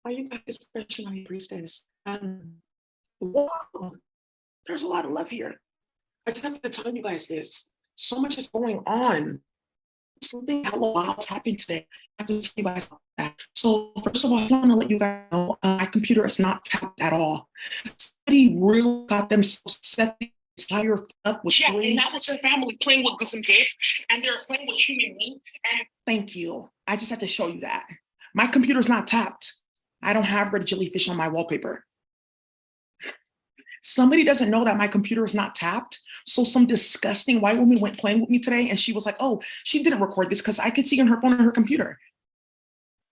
Why you got this pressure on your priestess? Whoa, there's a lot of love here. I just have to tell you guys this. So much is going on. Something hella wild's happened today. I have to tell you guys about that. So first of all, I want to let you guys know my computer is not tapped at all. Somebody really got themselves set entire up with and that was her family playing with some game, and they're playing with human meat. And thank you. I just had to show you that. My computer's not tapped. I don't have red jellyfish on my wallpaper. Somebody doesn't know that my computer is not tapped. So some disgusting white woman went playing with me today, and she was like, oh, she didn't record this because I could see on her phone on her computer.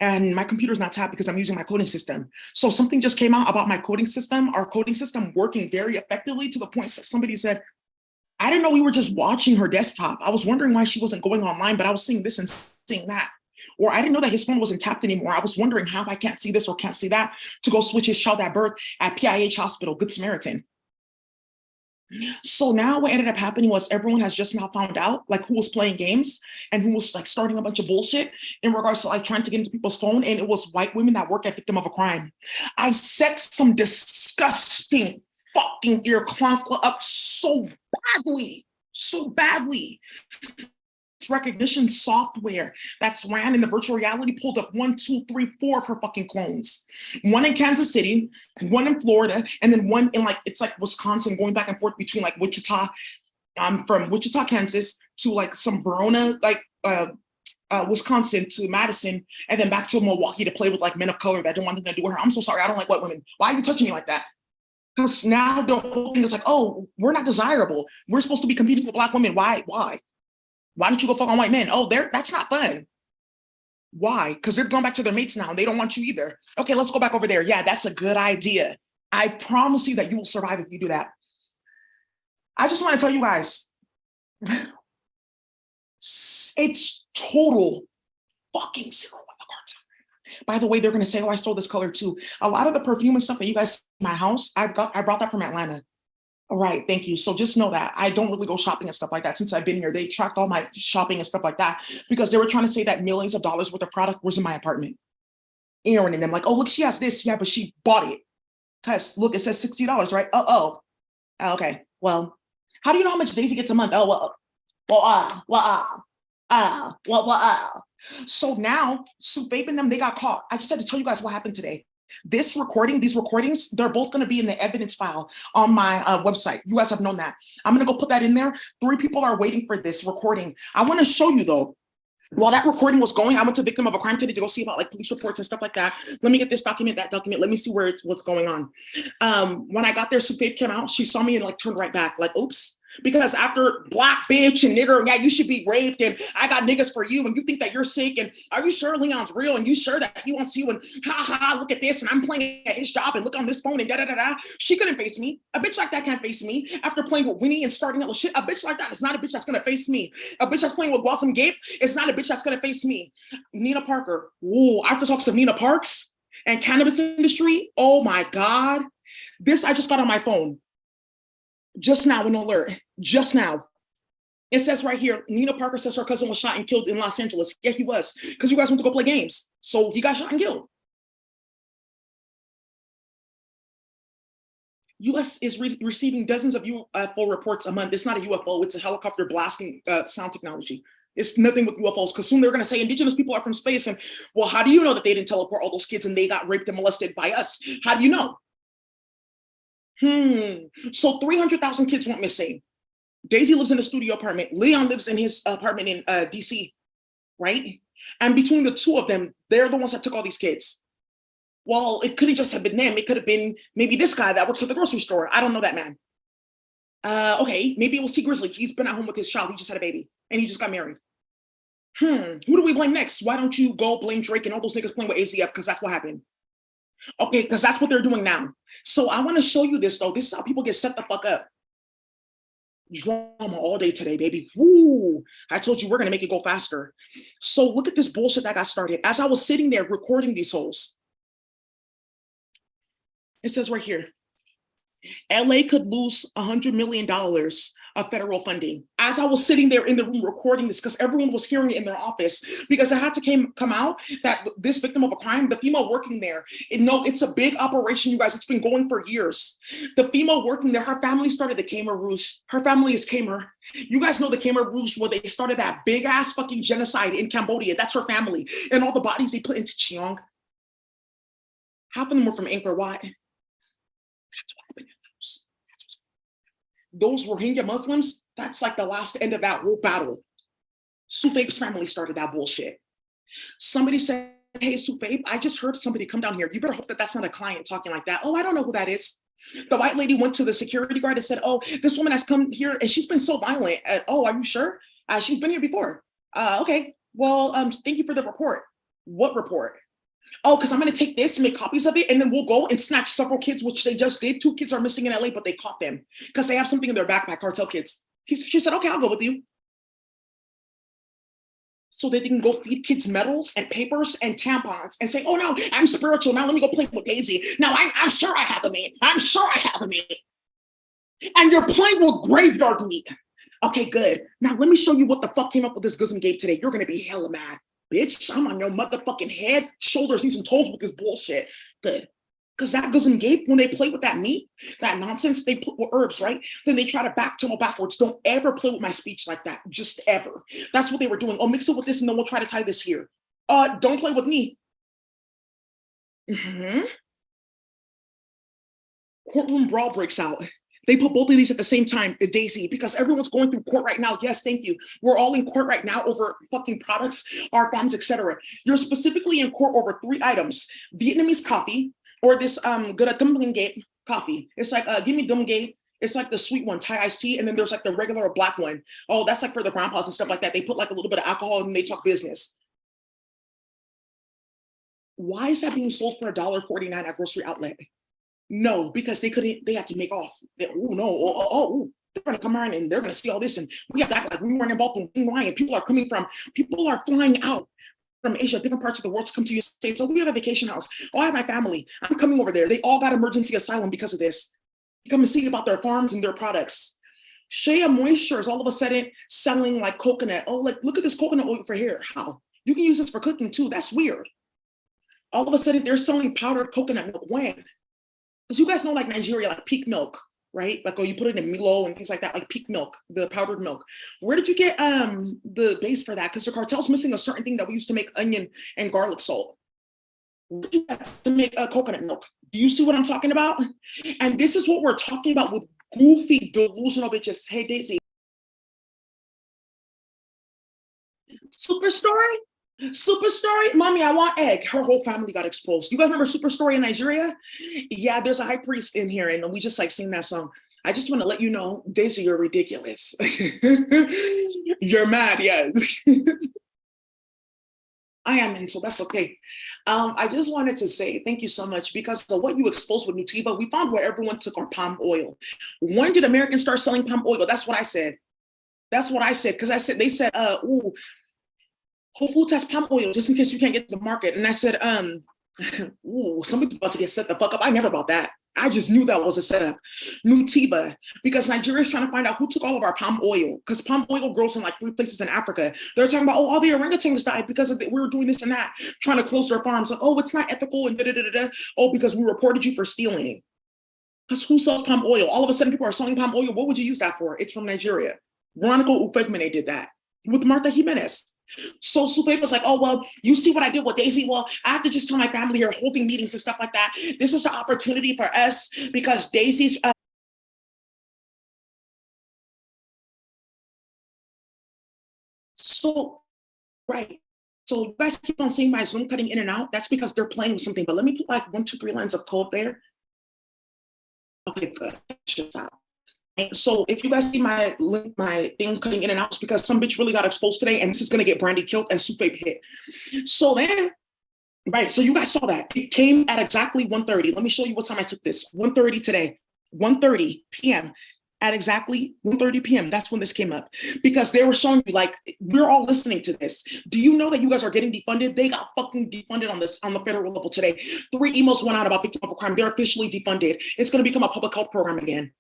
And my computer's not tapped because I'm using my coding system. So something just came out about my coding system, our coding system working very effectively to the point that somebody said, I didn't know we were just watching her desktop. I was wondering why she wasn't going online, but I was seeing this and seeing that. Or I didn't know that his phone wasn't tapped anymore. I was wondering how I can't see this or can't see that to go switch his child at birth at PIH Hospital, Good Samaritan. So now what ended up happening was everyone has just now found out like who was playing games and who was like starting a bunch of bullshit in regards to like trying to get into people's phone. And it was white women that work at Victim of a Crime. I set some disgusting fucking ear clunkler up so badly. Recognition software that's ran in the virtual reality pulled up 1, 2, 3, 4 of her fucking clones. One in Kansas City, one in Florida, and then one in like, it's like Wisconsin, going back and forth between like Wichita, from Wichita, Kansas to like some Verona, like Wisconsin to Madison, and then back to Milwaukee to play with like men of color that don't want anything to do with her. I'm so sorry, I don't like white women. Why are you touching me like that? Because now the whole thing is like, oh, we're not desirable. We're supposed to be competing with black women. Why? Why don't you go fuck on white men? Oh, that's not fun. Why? Because they're going back to their mates now and they don't want you either. Okay, let's go back over there. Yeah, that's a good idea. I promise you that you will survive if you do that. I just want to tell you guys, it's total fucking zero with the cartel. By the way, they're going to say, oh, I stole this color too. A lot of the perfume and stuff that you guys see in my house, I brought that from Atlanta. All right, thank you. So just know that I don't really go shopping and stuff like that. Since I've been here, they tracked all my shopping and stuff like that because they were trying to say that millions of dollars worth of product was in my apartment. Aaron and them like, oh, look, she has this. Yeah, but she bought it. Because look, it says $60, right? Okay. Well, how do you know how much Daisy gets a month? So now, Sue Fabe and them, they got caught. I just had to tell you guys what happened today. These recordings, they're both going to be in the evidence file on my website. You guys have known that. I'm going to go put that in there. 3 people are waiting for this recording. I want to show you though. While that recording was going, I went to Victim of a Crime today to go see about like police reports and stuff like that. Let me get this document, that document. Let me see what's going on. When I got there, Sue Fabe came out. She saw me and like turned right back, like, oops. Because after black bitch and nigger, yeah, you should be raped and I got niggas for you and you think that you're sick and are you sure Leon's real and you sure that he wants you and look at this and I'm playing at his job and look on this phone and da. She couldn't face me. A bitch like that can't face me. After playing with Winnie and starting all shit, a bitch like that is not a bitch that's gonna face me. A bitch that's playing with Walsam Gape is not a bitch that's gonna face me. Nina Parker, ooh, after talks of Nina Parks and cannabis industry, oh my God. This I just got on my phone. Just now, an alert, just now. It says right here, Nina Parker says her cousin was shot and killed in Los Angeles. Yeah, he was, because you guys went to go play games. So he got shot and killed. U.S. is receiving dozens of UFO reports a month. It's not a UFO, it's a helicopter blasting sound technology. It's nothing with UFOs, because soon they're going to say indigenous people are from space. And well, how do you know that they didn't teleport all those kids and they got raped and molested by us? How do you know? So 300,000 kids went missing. Daisy lives in a studio apartment. Leon lives in his apartment in DC, right? And between the two of them, they're the ones that took all these kids. Well, it couldn't just have been them. It could have been maybe this guy that works at the grocery store. I don't know that man. Okay, maybe it was T Grizzly. He's been at home with his child. He just had a baby and he just got married. Who do we blame next? Why don't you go blame Drake and all those niggas playing with AZF? Because that's what happened. Okay, because that's what they're doing now. So I want to show you this though. This is how people get set the fuck up. Drama all day today, baby. Woo! I told you we're gonna make it go faster. So look at this bullshit that got started. As I was sitting there recording these hoes, it says right here, LA could lose $100 million of federal funding. As I was sitting there in the room recording this, because everyone was hearing it in their office, because it had to come out that this victim of a crime, the female working there, it's a big operation, you guys. It's been going for years. The female working there, her family started the Khmer Rouge. Her family is Khmer. You guys know the Khmer Rouge, where they started that big ass fucking genocide in Cambodia. That's her family. And all the bodies they put into Chiang. Half of them were from Angkor Wat. That's what happened. Those Rohingya Muslims, that's like the last end of that whole battle. Sufaip's family started that bullshit. Somebody said, hey, Sufaip, I just heard somebody come down here. You better hope that that's not a client talking like that. Oh, I don't know who that is. The white lady went to the security guard and said, oh, this woman has come here and she's been so violent. Oh, are you sure? She's been here before. Okay, well, thank you for the report. What report? Oh, because I'm going to take this, make copies of it, and then we'll go and snatch several kids, which they just did. 2 kids are missing in LA, but they caught them because they have something in their backpack, cartel kids. She said, okay, I'll go with you. So that they can go feed kids medals and papers and tampons and say, oh, no, I'm spiritual. Now let me go play with Daisy. Now I'm sure I have a meat. I'm sure I have a meat. And you're playing with graveyard meat. Okay, good. Now let me show you what the fuck came up with this Guzman game today. You're going to be hella mad. Bitch, I'm on your motherfucking head, shoulders, knees, and toes with this bullshit. Good. Because that Guzman Gape, when they play with that meat, that nonsense, they put with herbs, right? Then they try to backtunnel backwards. Don't ever play with my speech like that. Just ever. That's what they were doing. Oh, mix it with this, and then we'll try to tie this here. Don't play with me. Courtroom brawl breaks out. They put both of these at the same time, Daisy, because everyone's going through court right now. Yes, thank you. We're all in court right now over fucking products, our farms, etc. You're specifically in court over 3 items: Vietnamese coffee, or this Gate coffee. It's like, give me Gate. It's like the sweet one, Thai iced tea, and then there's like the regular black one. Oh, that's like for the grandpas and stuff like that. They put like a little bit of alcohol and they talk business. Why is that being sold for $1.49 at grocery outlet? No, because they had to make off. They're gonna come around and they're gonna see all this, and we have to act like we weren't involved in Ryan. People are flying out from Asia, different parts of the world to come to the States. Oh, we have a vacation house. Oh, I have my family. I'm coming over there. They all got emergency asylum because of this. Come and see about their farms and their products. Shea Moisture is all of a sudden selling like coconut. Oh, like look at this coconut oil for here. How? You can use this for cooking too. That's weird. All of a sudden they're selling powdered coconut milk. When? Because you guys know, like Nigeria, like peak milk, right? Like, oh, you put it in Milo and things like that, like peak milk, the powdered milk. Where did you get the base for that? Because the cartel's missing a certain thing that we used to make onion and garlic salt. Where did you get to make coconut milk? Do you see what I'm talking about? And this is what we're talking about with goofy, delusional bitches. Hey, Daisy. Super story? Super story, mommy, I want egg. Her whole family got exposed. You guys remember Super Story in Nigeria? Yeah, there's a high priest in here, and we just like sing that song. I just want to let you know, Daisy, you're ridiculous. You're mad, yeah. I am, and so that's okay. I just wanted to say thank you so much, because of what you exposed with Nutiva, we found where everyone took our palm oil. When did Americans start selling palm oil? That's what I said. That's what I said, because they said, ooh, Whole Foods has palm oil just in case you can't get to the market. And I said, ooh, somebody's about to get set the fuck up. I never bought that. I just knew that was a setup. Nutiva, because Nigeria's trying to find out who took all of our palm oil, because palm oil grows in like 3 places in Africa. They're talking about, oh, all the orangutans died because we were doing this and that, trying to close their farms. Like, oh, it's not ethical and da-da-da-da-da. Oh, because we reported you for stealing. Because who sells palm oil? All of a sudden people are selling palm oil. What would you use that for? It's from Nigeria. Veronica Ufegmene did that with Martha Jimenez. So Sufaip was like, oh, well, you see what I did with Daisy? Well, I have to just tell my family here, holding meetings and stuff like that. This is an opportunity for us because Daisy's so right. So you guys keep on seeing my Zoom cutting in and out. That's because they're playing with something. But let me put like 1, 2, 3 lines of code there. Okay, good. Just out. So if you guys see my thing cutting in and out, it's because some bitch really got exposed today, and this is gonna get Brandy killed and Sufaip hit. So then, right, so you guys saw that. It came at exactly 1:30. Let me show you what time I took this. 1:30 today, 1:30 p.m. At exactly 1:30 p.m. That's when this came up, because they were showing you, like, we're all listening to this. Do you know that you guys are getting defunded? They got fucking defunded on the federal level today. 3 emails went out about victim of a crime. They're officially defunded. It's gonna become a public health program again.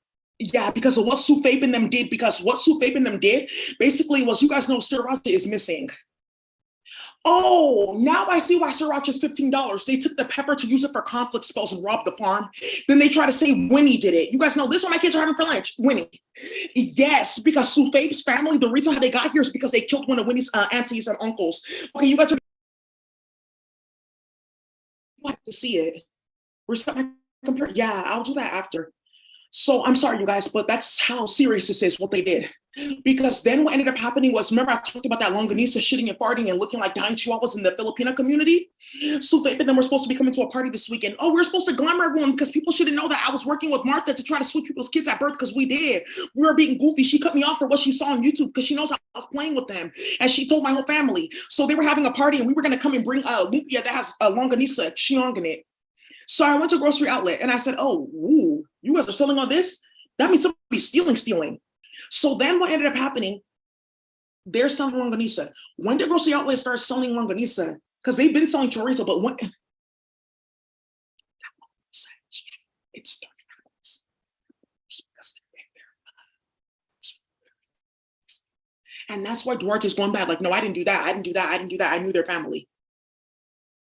Yeah, because of what Sue Fape and them did, because what Sue Fape and them did basically was, you guys know Sriracha is missing. Oh, now I see why Sriracha's $15. They took the pepper to use it for conflict spells and robbed the farm. Then they try to say Winnie did it. You guys know this is what my kids are having for lunch. Winnie. Yes, because Sue Fape's family, the reason how they got here is because they killed one of Winnie's aunties and uncles. Okay, you guys are like to see it. We're starting to compare. Yeah, I'll do that after. So I'm sorry, you guys, but that's how serious this is, what they did. Because then what ended up happening was, remember I talked about that longanisa shitting and farting and looking like dying chihuahuas in the Filipino community? So they then were supposed to be coming to a party this weekend. Oh, we're supposed to glamour everyone because people shouldn't know that I was working with Martha to try to switch people's kids at birth, because we did. We were being goofy. She cut me off for what she saw on YouTube because she knows I was playing with them. And she told my whole family. So they were having a party and we were going to come and bring lumpia that has a longanisa, chiong in it. So I went to a grocery outlet and I said, oh, ooh, you guys are selling all this? That means somebody's stealing. So then what ended up happening, they're selling longanisa. When did grocery outlet start selling longanisa? Because they've been selling chorizo, but when it's and that's why Duarte's going bad. Like, no, I didn't do that. I knew their family.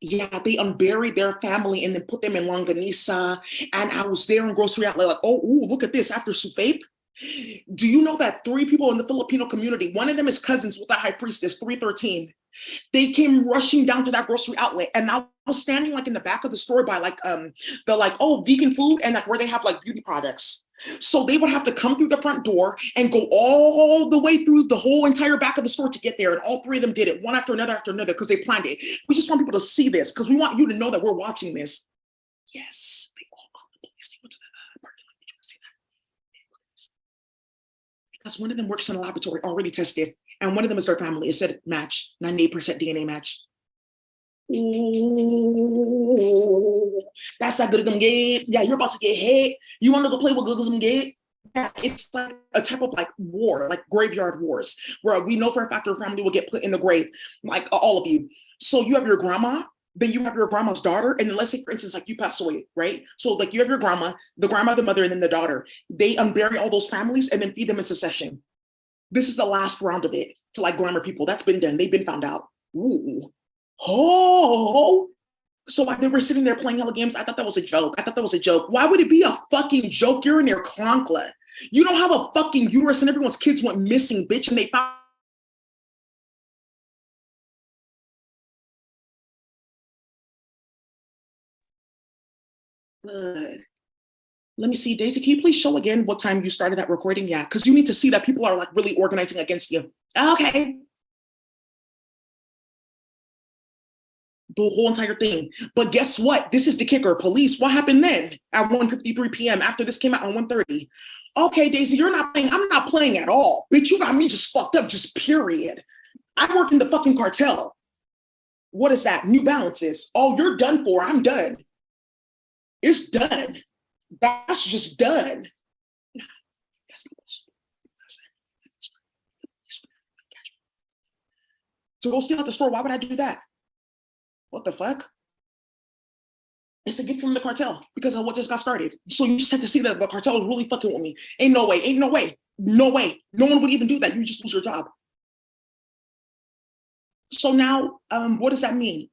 Yeah, they unburied their family and then put them in longanisa. And I was there in grocery outlet, like, oh, ooh, look at this after Sue Fape. Do you know that 3 people in the Filipino community, one of them is cousins with the high priestess, 313. They came rushing down to that grocery outlet, and I was standing like in the back of the store by like vegan food and like where they have like beauty products. So they would have to come through the front door and go all the way through the whole entire back of the store to get there. And all 3 of them did it one after another because they planned it. We just want people to see this because we want you to know that we're watching this. Yes, they all called the police. They went to the parking lot. Did you see that? Because one of them works in a laboratory already tested, and one of them is their family. It said match, 98% DNA match. Ooh, that's not good at them gay. Yeah, you're about to get hit. You want to go play with Google's gay? Yeah, it's like a type of like war, like graveyard wars, where we know for a fact your family will get put in the grave, like all of you. So you have your grandma, then you have your grandma's daughter, and then let's say, for instance, like you pass away, right? So like you have your grandma, the mother, and then the daughter. They unbury all those families and then feed them in succession. This is the last round of it to like glamour people. That's been done. They've been found out. Ooh. Oh, so while they were sitting there playing hella games, I thought that was a joke. Why would it be a fucking joke? You're in your clunkla. You don't have a fucking uterus and everyone's kids went missing, bitch, and they found. Good. Let me see, Daisy, can you please show again what time you started that recording? Yeah, because you need to see that people are like really organizing against you. Okay. The whole entire thing. But guess what? This is the kicker. Police, what happened then at 1:53 p.m. after this came out on 1:30? Okay, Daisy, you're not playing. I'm not playing at all. Bitch, you got me just fucked up, just period. I work in the fucking cartel. What is that? New Balances. Oh, you're done for. I'm done. It's done. That's just done. To go steal at the store, why would I do that? What the fuck? It's a gift from the cartel because of what just got started. So you just have to see that the cartel is really fucking with me. Ain't no way. No one would even do that. You just lose your job. So now, what does that mean?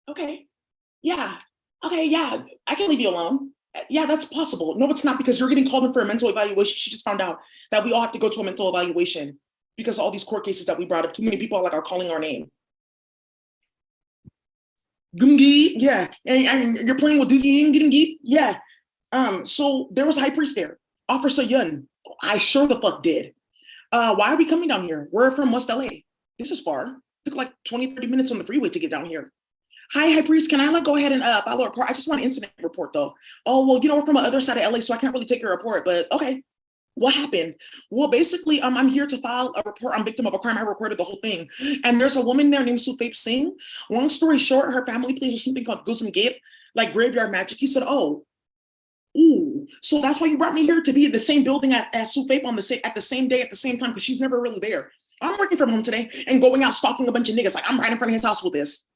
Okay. Yeah. Okay. Yeah. I can leave you alone. Yeah, that's possible. No, it's not, because you're getting called in for a mental evaluation. She just found out that we all have to go to a mental evaluation because of all these court cases that we brought up. Too many people are calling our name. Gungi, yeah. And you're playing with Doozy, yeah. So there was a high priest there, Officer Yun. I sure the fuck did. Why are we coming down here? We're from West LA. This is far. It took like 20, 30 minutes on the freeway to get down here. Hi, High Priest. Can I go ahead and file a report? I just want an incident report though. Oh, well, we're from the other side of LA, so I can't really take your report, but okay. What happened? Well, basically, I'm here to file a report. I'm victim of a crime. I recorded the whole thing. And there's a woman there named Sufape Singh. Long story short, her family plays with something called Gusam Gate, like graveyard magic. He said, oh, ooh, so that's why you brought me here to be in the same building as Sufape at the same day, at the same time, because she's never really there. I'm working from home today and going out stalking a bunch of niggas. Like, I'm right in front of his house with this.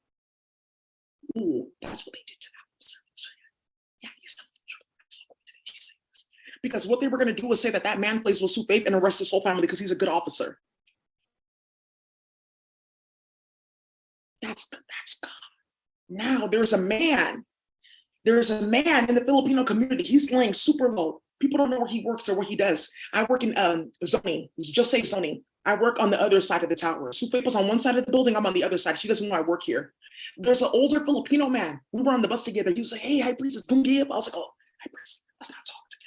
Ooh, that's what they did to that officer. So, yeah, he's not because what they were going to do was say that that man plays with Sufape and arrest his whole family because he's a good officer. That's God. Now there's a man in the Filipino community. He's laying super low. People don't know where he works or what he does. I work in zoning, just say zoning. I work on the other side of the tower. Sufape was on one side of the building. I'm on the other side. She doesn't know I work here. There's an older Filipino man. We were on the bus together. He was like, hey, High Priestess, come give. I was like, oh, High Priestess, let's not talk together.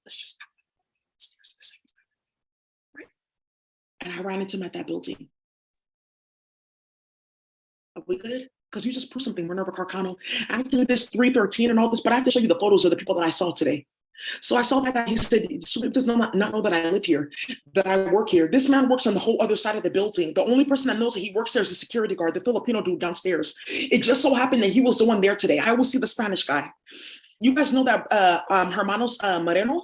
Let's just right. And I ran into him at that building. Are we good? Because you just proved something, Minerva Carcano. I do this 313 and all this, but I have to show you the photos of the people that I saw today. So I saw that guy. He said, Sufape does not know that I live here, that I work here. This man works on the whole other side of the building. The only person that knows that he works there is the security guard, the Filipino dude downstairs. It just so happened that he was the one there today. I always see the Spanish guy. You guys know that Hermanos Moreno?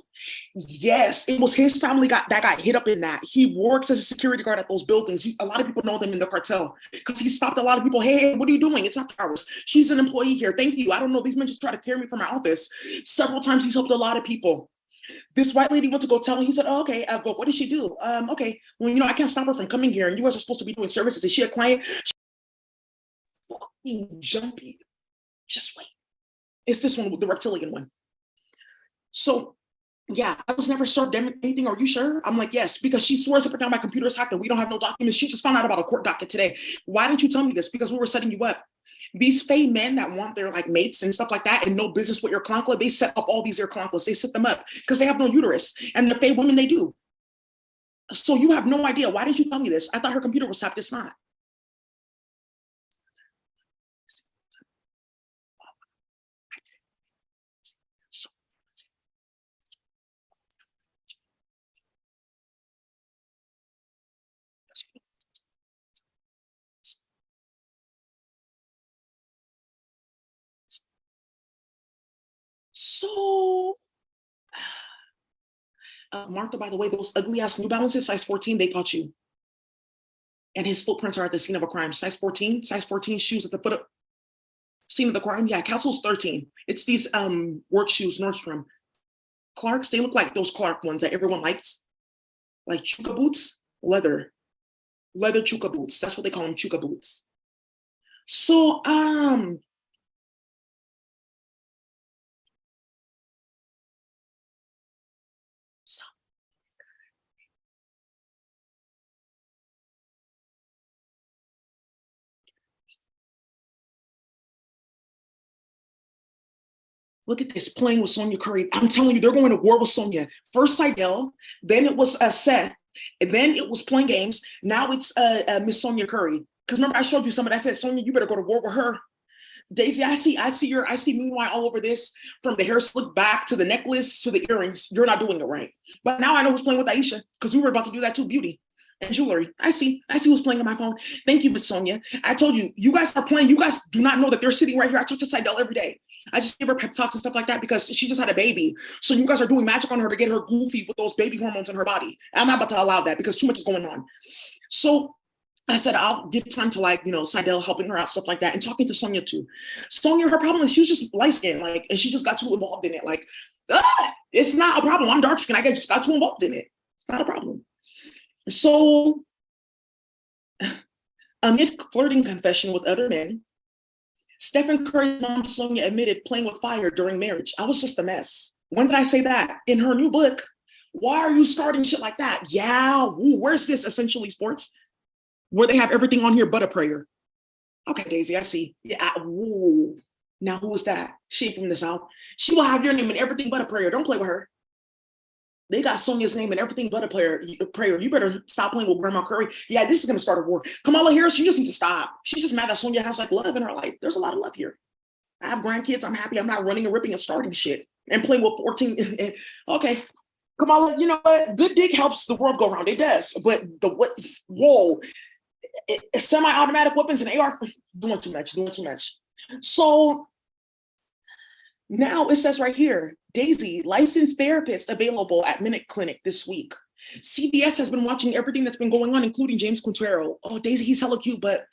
Yes, it was his family that got hit up in that. He works as a security guard at those buildings. A lot of people know them in the cartel because he stopped a lot of people. Hey, what are you doing? It's after hours. She's an employee here. Thank you. I don't know. These men just try to carry me from my office. Several times he's helped a lot of people. This white lady went to go tell him. He said, oh, okay. I go, what did she do? Okay. Well, I can't stop her from coming here. And you guys are supposed to be doing services. Is she a client? She's fucking jumpy. Just wait. It's this one, the reptilian one. So, yeah, I was never served anything. Are you sure? I'm like, yes, because she swears up and down my computer's hacked and we don't have no documents. She just found out about a court docket today. Why didn't you tell me this? Because we were setting you up. These fey men that want their like mates and stuff like that and no business with your clankla, they set up all these your clanklas. They set them up because they have no uterus. And the fey women, they do. So you have no idea. Why didn't you tell me this? I thought her computer was tapped. It's not. So, Martha, by the way, those ugly ass New Balances, size 14, they caught you. And his footprints are at the scene of a crime. Size 14 shoes at the foot of scene of the crime. Yeah, Castle's 13. It's these work shoes, Nordstrom. Clark's, they look like those Clark ones that everyone likes. Like chuka boots, leather chuka boots. That's what they call them, chuka boots. So, look at this, playing with Sonia Curry. I'm telling you, they're going to war with Sonia. First Seidel, then it was Seth, and then it was playing games. Now it's Miss Sonia Curry. Because remember, I showed you somebody. I said, Sonia, you better go to war with her. Daisy, I see meanwhile all over this, from the hair slick back to the necklace to the earrings. You're not doing it right. But now I know who's playing with Aisha, because we were about to do that too, beauty and jewelry. I see who's playing on my phone. Thank you, Miss Sonia. I told you, you guys are playing. You guys do not know that they're sitting right here. I talk to Seidel every day. I just give her pep talks and stuff like that because she just had a baby. So you guys are doing magic on her to get her goofy with those baby hormones in her body. I'm not about to allow that because too much is going on. So I said, I'll give time to Seidel helping her out, stuff like that, and talking to Sonia too. Sonia, her problem is she was just light skinned, and she just got too involved in it. It's not a problem. I'm dark skinned. I just got too involved in it. It's not a problem. So amid flirting confession with other men, Stephen Curry's mom, Sonia, admitted playing with fire during marriage. I was just a mess. When did I say that? In her new book, Why Are You Starting Shit Like That? Yeah, where's this? Essentially Sports, where they have everything on here but a prayer. Okay, Daisy, I see. Yeah, now who is that? She ain't from the South. She will have your name in everything but a prayer. Don't play with her. They got Sonia's name in everything but a prayer. You better stop playing with Grandma Curry. Yeah, this is going to start a war. Kamala Harris, you just need to stop. She's just mad that Sonia has love in her life. There's a lot of love here. I have grandkids. I'm happy I'm not running and ripping and starting shit and playing with 14. Okay. Come on, you know what? Good dick helps the world go around. It does. But whoa, semi-automatic weapons and AR, doing too much. So now it says right here, Daisy, licensed therapist available at Minute Clinic this week. CBS has been watching everything that's been going on, including James Quintero. Oh, Daisy, he's hella cute, but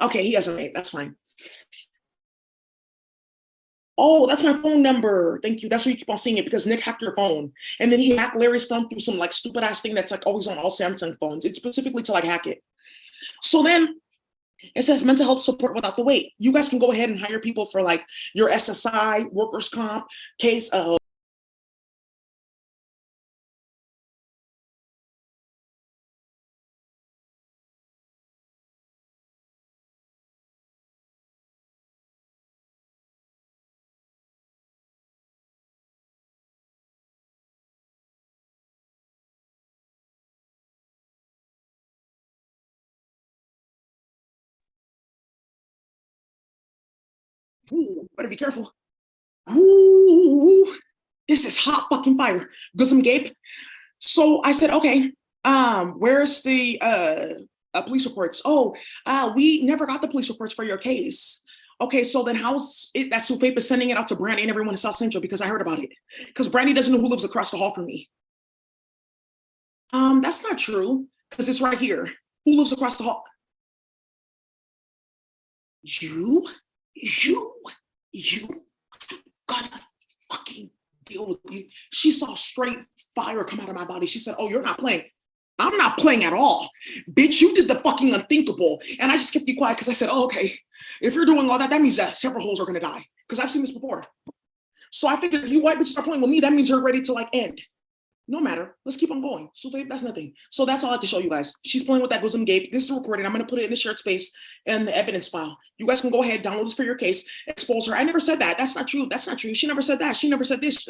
okay, he has a mate. That's fine. Oh, that's my phone number. Thank you. That's why you keep on seeing it, because Nick hacked your phone. And then he hacked Larry's phone through some like stupid ass thing that's like always on all Samsung phones. It's specifically to like hack it. So then it says mental health support without the wait. You guys can go ahead and hire people for like your SSI, workers' comp, case of. Ooh, better be careful. Ooh, this is hot fucking fire. Bosom Gabe. So I said, okay, where's the police reports? Oh, we never got the police reports for your case. Okay, so then how's it that Sufape is sending it out to Brandy and everyone in South Central, because I heard about it. Because Brandy doesn't know who lives across the hall from me. That's not true, because it's right here. Who lives across the hall? You gotta fucking deal with you. She saw straight fire come out of my body. She said, oh, you're not playing. I'm not playing at all. Bitch, you did the fucking unthinkable. And I just kept you quiet because I said, oh, okay, if you're doing all that, that means that several hoes are gonna die. Because I've seen this before. So I figured if you white bitches start playing with me, that means you're ready to like end. No matter. Let's keep on going. So that's nothing. So that's all I have to show you guys. She's playing with that bosom Gabe. This is recorded. I'm going to put it in the shared space and the evidence file. You guys can go ahead, download this for your case, expose her. I never said that. That's not true. That's not true. She never said that. She never said this.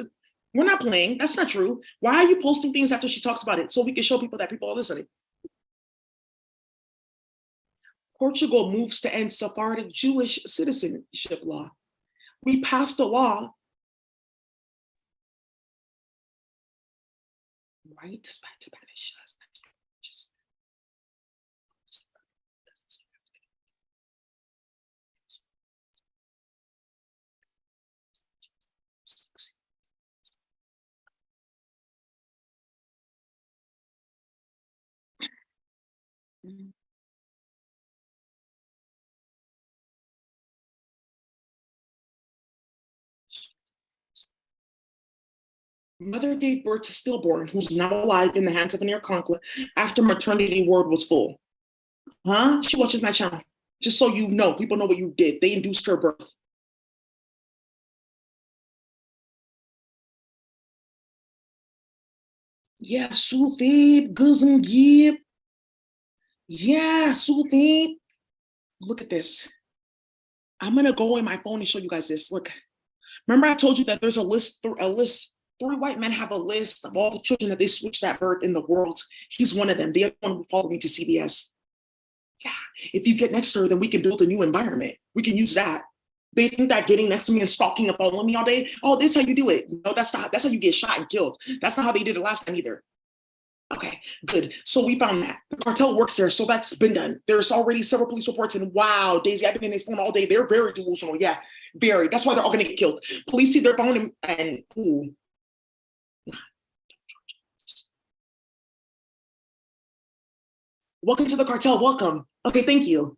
We're not playing. That's not true. Why are you posting things after she talks about it? So we can show people that people are listening. Portugal moves to end Sephardic Jewish citizenship law. We passed a law. Right back to Spanish. Just Mother gave birth to stillborn, who's now alive in the hands of an conclave after maternity ward was full. Huh? She watches my channel. Just so you know, people know what you did. They induced her birth. Yeah, Sufape, Guzm Gib. Yeah, Sufape. Look at this. I'm gonna go in my phone and show you guys this. Look, remember I told you that there's a list. 3 white men have a list of all the children that they switched at birth in the world. He's one of them. The other one who followed me to CBS. Yeah, if you get next to her, then we can build a new environment. We can use that. They think that getting next to me and stalking and following me all day, oh, this is how you do it. No, that's not. That's how you get shot and killed. That's not how they did it last time either. Okay, good. So we found that. The cartel works there, so that's been done. There's already several police reports, and wow, Daisy, I've been in his phone all day. They're very delusional. Yeah, very. That's why they're all gonna get killed. Police see their phone and ooh. Welcome to the cartel. Welcome. Okay, thank you.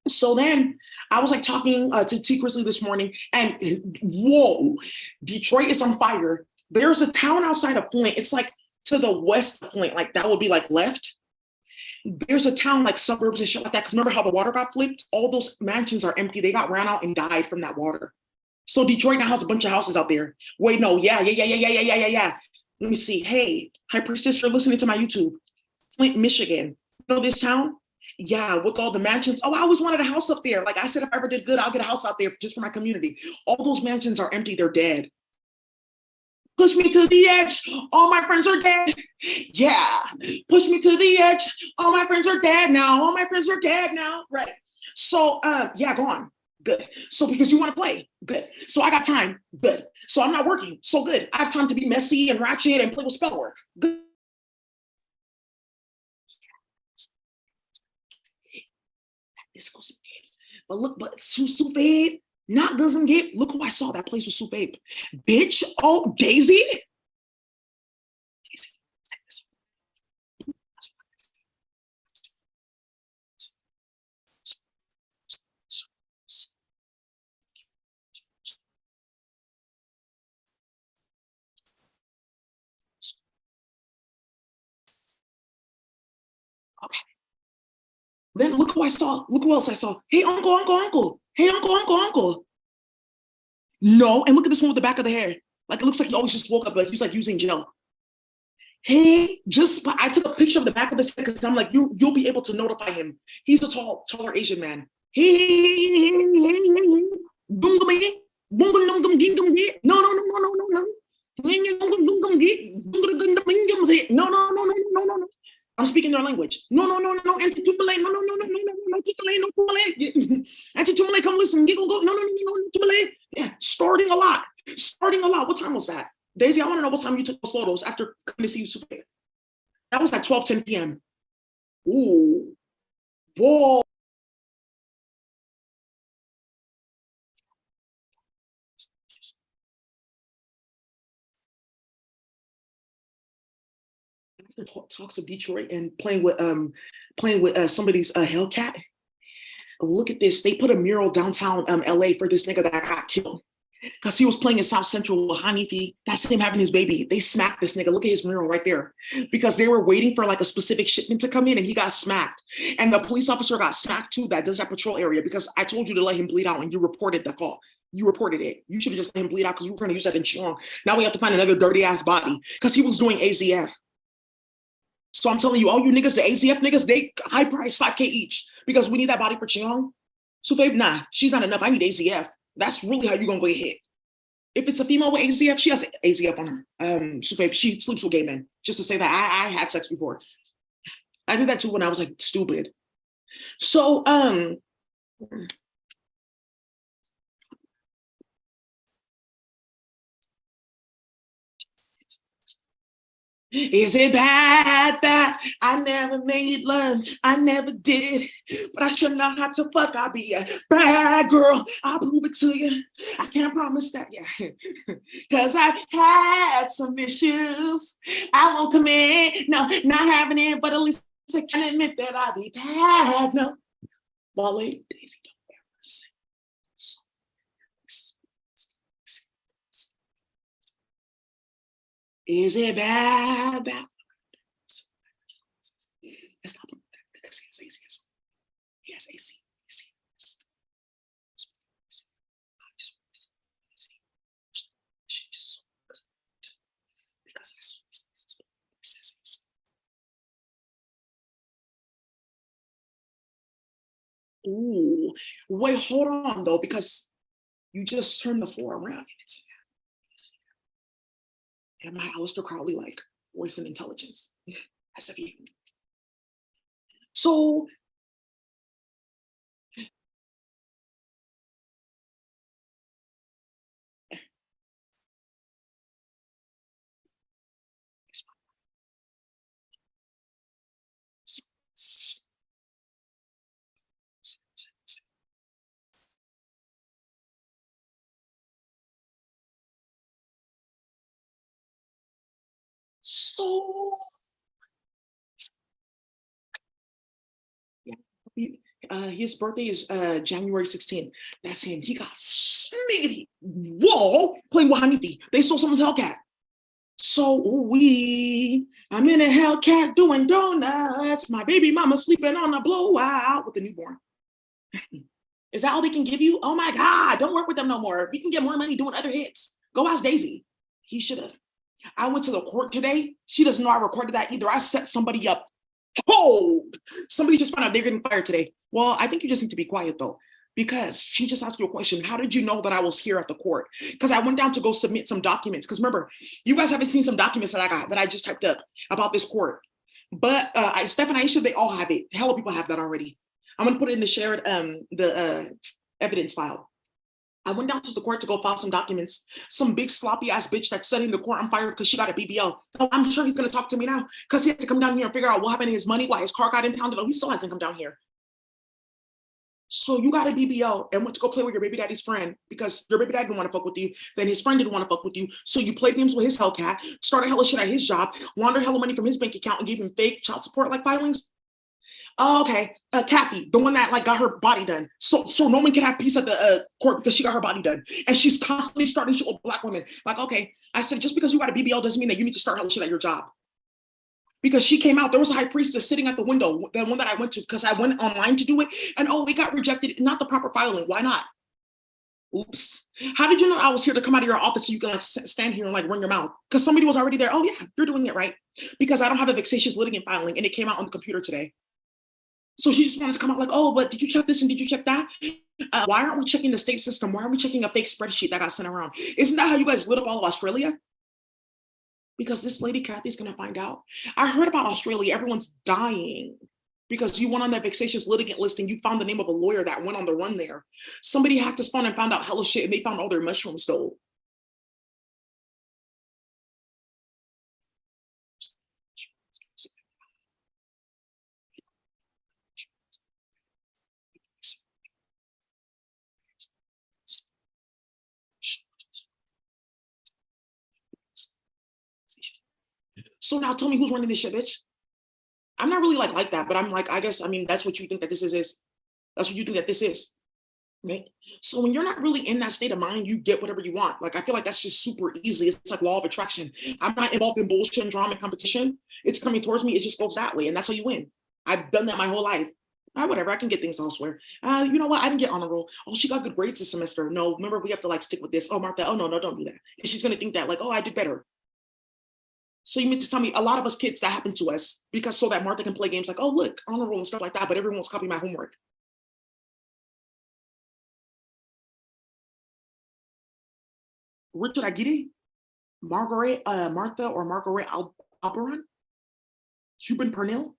So then I was like talking to T Grizzly this morning, and whoa, Detroit is on fire. There's a town outside of Flint. It's like to the west of Flint, like that would be like left. There's a town like suburbs and shit like that. Because remember how the water got flipped? All those mansions are empty. They got ran out and died from that water. So Detroit now has a bunch of houses out there. Wait, no, yeah. Let me see. Hey, High Priestess, you're listening to my YouTube. Flint, Michigan. You know this town? Yeah, with all the mansions. Oh, I always wanted a house up there. Like I said, if I ever did good, I'll get a house out there just for my community. All those mansions are empty. They're dead. Push me to the edge. All my friends are dead. Yeah. Push me to the edge. All my friends are dead now. All my friends are dead now. Right. So, yeah, go on. Good. So because you want to play, good. So I got time, good. So I'm not working, so good. I have time to be messy and ratchet and play with spell work, good. This goes, but look, but Soup Babe, not doesn't get. Look who I saw. That place was Soup Babe, bitch. Oh, Daisy. Okay. Then look who I saw. Look who else I saw. Hey, uncle, uncle, uncle. Hey, uncle, uncle, uncle. No, and look at this one with the back of the hair. Like it looks like he always just woke up, like he's like using gel. Hey, I took a picture of the back of his head because I'm like, you'll be able to notify him. He's a taller Asian man. Hey, no, no. I'm speaking their language. No. Auntie Tumale, no. Auntie Tumale, come listen. No. Tumale. Yeah, starting a lot. What time was that? Daisy, I want to know what time you took those photos after coming to see you Super. That was at 12:10 p.m. Ooh. Whoa. After talks of Detroit and playing with somebody's Hellcat. Look at this. They put a mural downtown LA for this nigga that got killed. Because he was playing in South Central with Hanifi. That's him having his baby. They smacked this nigga. Look at his mural right there. Because they were waiting for like a specific shipment to come in and he got smacked. And the police officer got smacked too that does that patrol area because I told you to let him bleed out and you reported the call. You reported it. You should have just let him bleed out because we were going to use that in Chillon. Now we have to find another dirty ass body because he was doing AZF. So I'm telling you, all you niggas, the AZF niggas, they high price 5K each because we need that body for Chillon. So babe, nah, she's not enough. I need AZF. That's really how you're going to get hit. If it's a female with AZF, she has AZF on her. So babe, she sleeps with gay men. Just to say that I had sex before. I did that too when I was like stupid. So is it bad that I never made love? I never did, but I should know how to fuck. I'll be a bad girl. I'll prove it to you. I can't promise that, yeah. Because I've had some issues. I won't commit, no, not having it, but at least I can admit that I'll be bad. No, Wale, Daisy, don't ever say. Is it bad that let's stop because he has AC. Ooh, wait, hold on though, because you just turned the 4 around. And my Aleister Crowley like voice and intelligence. That's a view. So his birthday is January 16th. That's him. He got smiggity whoa playing with Hanifi. They stole someone's Hellcat. So I'm in a Hellcat doing donuts. My baby mama sleeping on a blowout with the newborn. Is that all they can give you? Oh my God, don't work with them no more. We can get more money doing other hits. Go ask Daisy. He should have. I went to the court today. She doesn't know I recorded that either. I set somebody up cold. Somebody just found out they're getting fired today. Well, I think you just need to be quiet though, because she just asked you a question. How did you know that I was here at the court? Because I went down to go submit some documents. Because remember, you guys haven't seen some documents that I got that I just typed up about this court. But Steph and Aisha, they all have it. Hella people have that already. I'm gonna put it in the shared evidence filed. I went down to the court to go file some documents. Some big sloppy ass bitch that's setting the court on fire because she got a BBL. Oh, I'm sure he's gonna talk to me now because he had to come down here and figure out what happened to his money, why his car got impounded. Oh, he still hasn't come down here. So you got a BBL and went to go play with your baby daddy's friend because your baby dad didn't want to fuck with you. Then his friend didn't want to fuck with you. So you played games with his Hellcat, started hella shit at his job, laundered hella money from his bank account and gave him fake child support like filings. Oh, okay. Kathy, the one that like got her body done. So no one can have peace at the court because she got her body done. And she's constantly starting shit with Black women. Like, okay, I said, just because you got a BBL doesn't mean that you need to start hella shit at your job. Because she came out, there was a high priestess sitting at the window, the one that I went to, because I went online to do it. And oh, it got rejected, not the proper filing. Why not? Oops. How did you know I was here to come out of your office so you can like stand here and like run your mouth? Because somebody was already there. Oh yeah, you're doing it right. Because I don't have a vexatious litigant filing and it came out on the computer today. So she just wanted to come out like, oh, but did you check this and did you check that? Why aren't we checking the state system? Why aren't we checking a fake spreadsheet that got sent around? Isn't that how you guys lit up all of Australia? Because this lady Kathy's gonna find out. I heard about Australia, everyone's dying because you went on that vexatious litigant list and you found the name of a lawyer that went on the run there. Somebody hacked his phone and found out hella shit and they found all their mushrooms stole. So now tell me who's running this shit, bitch. I'm not really like that, but I'm like, I guess, I mean, that's what you think that this is. That's what you think that this is, right? So when you're not really in that state of mind, you get whatever you want. Like, I feel like that's just super easy. It's like law of attraction. I'm not involved in bullshit and drama and competition. It's coming towards me. It just goes that way. And that's how you win. I've done that my whole life. Whatever, I can get things elsewhere. You know what? I didn't get honor roll. Oh, she got good grades this semester. No, remember, we have to like stick with this. Oh, Martha, oh, no, don't do that. And she's going to think that like, oh, I did better. So you mean to tell me a lot of us kids that happened to us because so that Martha can play games like, oh, look, honor roll and stuff like that, but everyone's copying my homework. Richard Aguirre, Martha or Margaret Alberon, Cuban Pernil.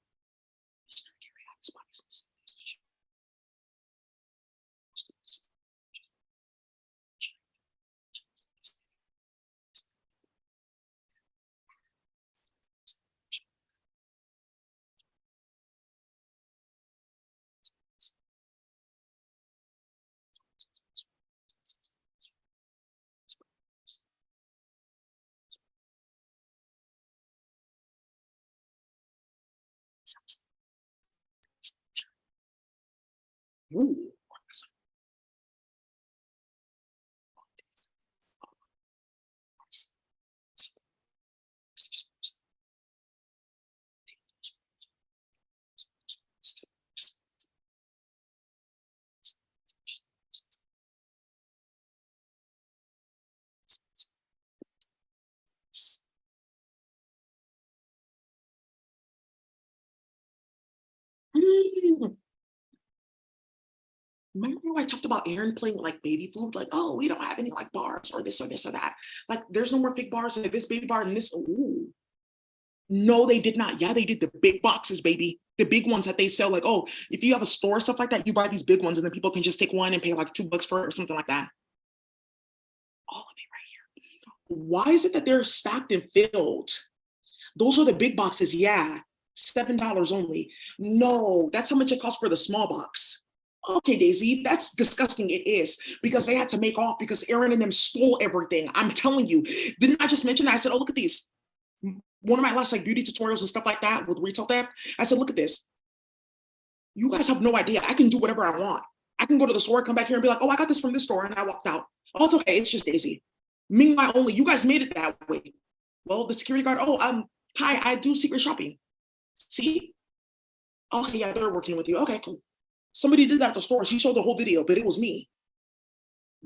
Ooh. Remember when I talked about Aaron playing with like baby food? Like, oh, we don't have any like bars or this or this or that. Like, there's no more fake bars and this baby bar and this. Ooh. No, they did not. Yeah, they did the big boxes, baby. The big ones that they sell. Like, oh, if you have a store, stuff like that, you buy these big ones and then people can just take one and pay like $2 for it or something like that. All of it right here. Why is it that they're stacked and filled? Those are the big boxes. Yeah, $7 only. No, that's how much it costs for the small box. Okay, Daisy, that's disgusting. It is because they had to make off because Aaron and them stole everything. I'm telling you. Didn't I just mention that? I said, oh, look at these. One of my last like beauty tutorials and stuff like that with retail theft. I said, look at this. You guys have no idea. I can do whatever I want. I can go to the store, come back here and be like, oh, I got this from this store. And I walked out. Oh, it's okay. It's just Daisy. Meanwhile, only you guys made it that way. Well, the security guard, oh, hi, I do secret shopping. See? Okay, yeah, they're working with you. Okay, cool. Somebody did that at the store. She showed the whole video, but it was me.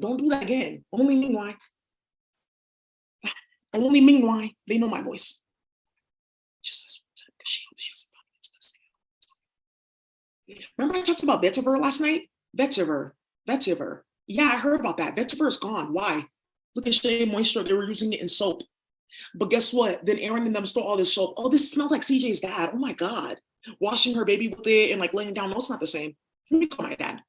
Don't do that again. Only meanwhile. Only meanwhile, they know my voice. Just this one time, because she has a. Remember I talked about vetiver last night? Vetiver. Yeah, I heard about that. Vetiver is gone. Why? Look at Shea Moisture. They were using it in soap. But guess what? Then Aaron and them stole all this soap. Oh, this smells like CJ's dad. Oh my God. Washing her baby with it and like laying down. No, it's not the same. Let me call my dad.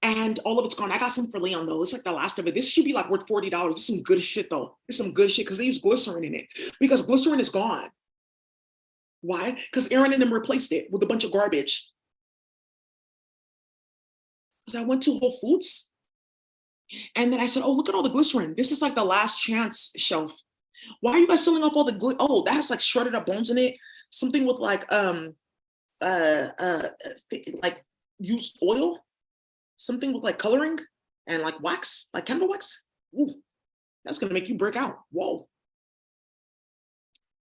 and all of it's gone. I got some for Leon though. It's like the last of it. This should be like worth $40. It's some good shit though. It's some good shit because they use glycerin in it because glycerin is gone. Why? Because Aaron and them replaced it with a bunch of garbage. Because I went to Whole Foods and then I said, oh, look at all the glycerin. This is like the last chance shelf. Why are you guys selling up all the oh, that has like shredded up bones in it. Something with like used oil, something with like coloring and like wax, like candle wax. Ooh, that's gonna make you break out. Whoa.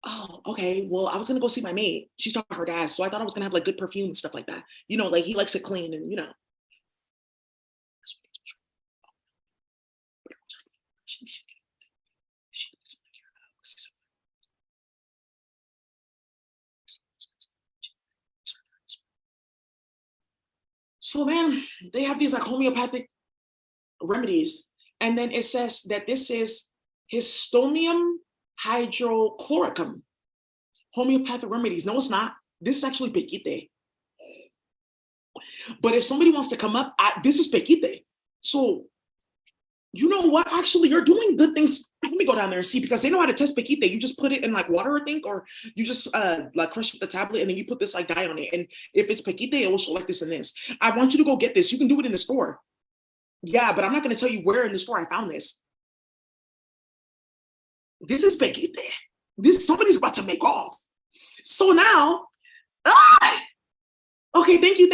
Oh, okay. Well, I was gonna go see my maid. She's talking to her dad, so I thought I was gonna have like good perfume and stuff like that. You know, like he likes it clean and you know. So then they have these like homeopathic remedies. And then it says that this is Histomium hydrochloricum. Homeopathic remedies. No, it's not. This is actually pequite. But if somebody wants to come up, this is pequite. So you know what? Actually, you're doing good things. Let me go down there and see because they know how to test pequite. You just put it in like water, I think, or you just like crush the tablet and then you put this like dye on it. And if it's pequite, it will show like this and this. I want you to go get this. You can do it in the store. Yeah, but I'm not going to tell you where in the store I found this. This is pequite. Somebody's about to make off. So now, okay, thank you.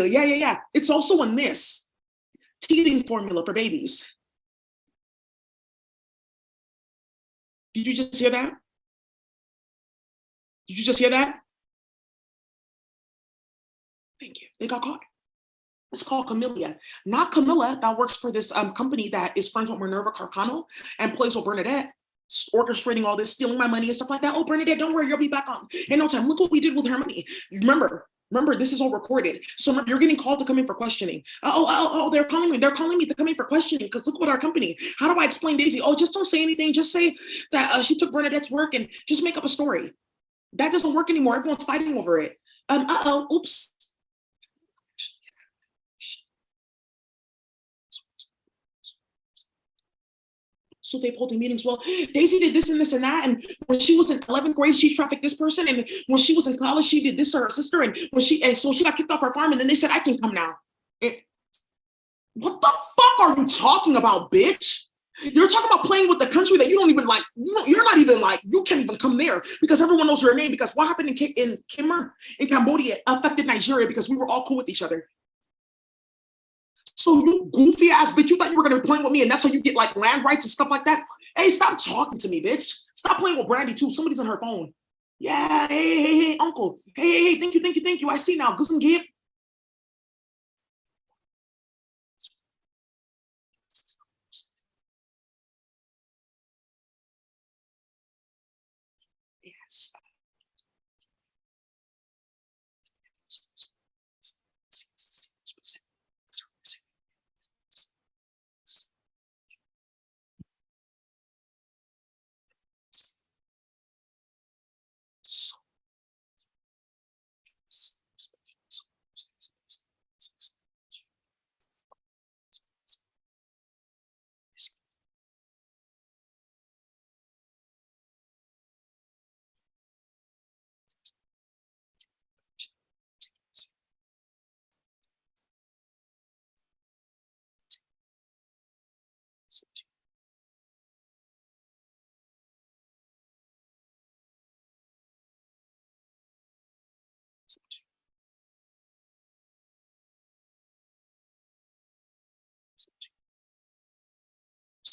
Yeah. It's also in this teething formula for babies. Did you just hear that? Did you just hear that? Thank you. They got caught. It's called Camellia. Not Camilla that works for this company that is friends with Minerva Carcano and plays with Bernadette, orchestrating all this, stealing my money and stuff like that. Oh, Bernadette, don't worry, you'll be back on in no time. Look what we did with her money. Remember, this is all recorded. So you're getting called to come in for questioning. They're calling me. They're calling me to come in for questioning because look what our company. How do I explain Daisy? Oh, just don't say anything. Just say that she took Bernadette's work and just make up a story. That doesn't work anymore. Everyone's fighting over it. Oops. So they holding meetings. Well, Daisy did this and this and that. And when she was in 11th grade, she trafficked this person. And when she was in college, she did this to her sister. And so she got kicked off her farm. And then they said, I can come now. What the fuck are you talking about, bitch? You're talking about playing with the country that you don't even like. You're not even like, you can't even come there because everyone knows your name. Because what happened in Cambodia affected Nigeria because we were all cool with each other. So you goofy ass bitch, you thought you were gonna be playing with me and that's how you get like land rights and stuff like that? Hey, stop talking to me, bitch. Stop playing with Brandy too. Somebody's on her phone. Yeah, hey, uncle. Hey, thank you. I see now. Guten Gib. Yes.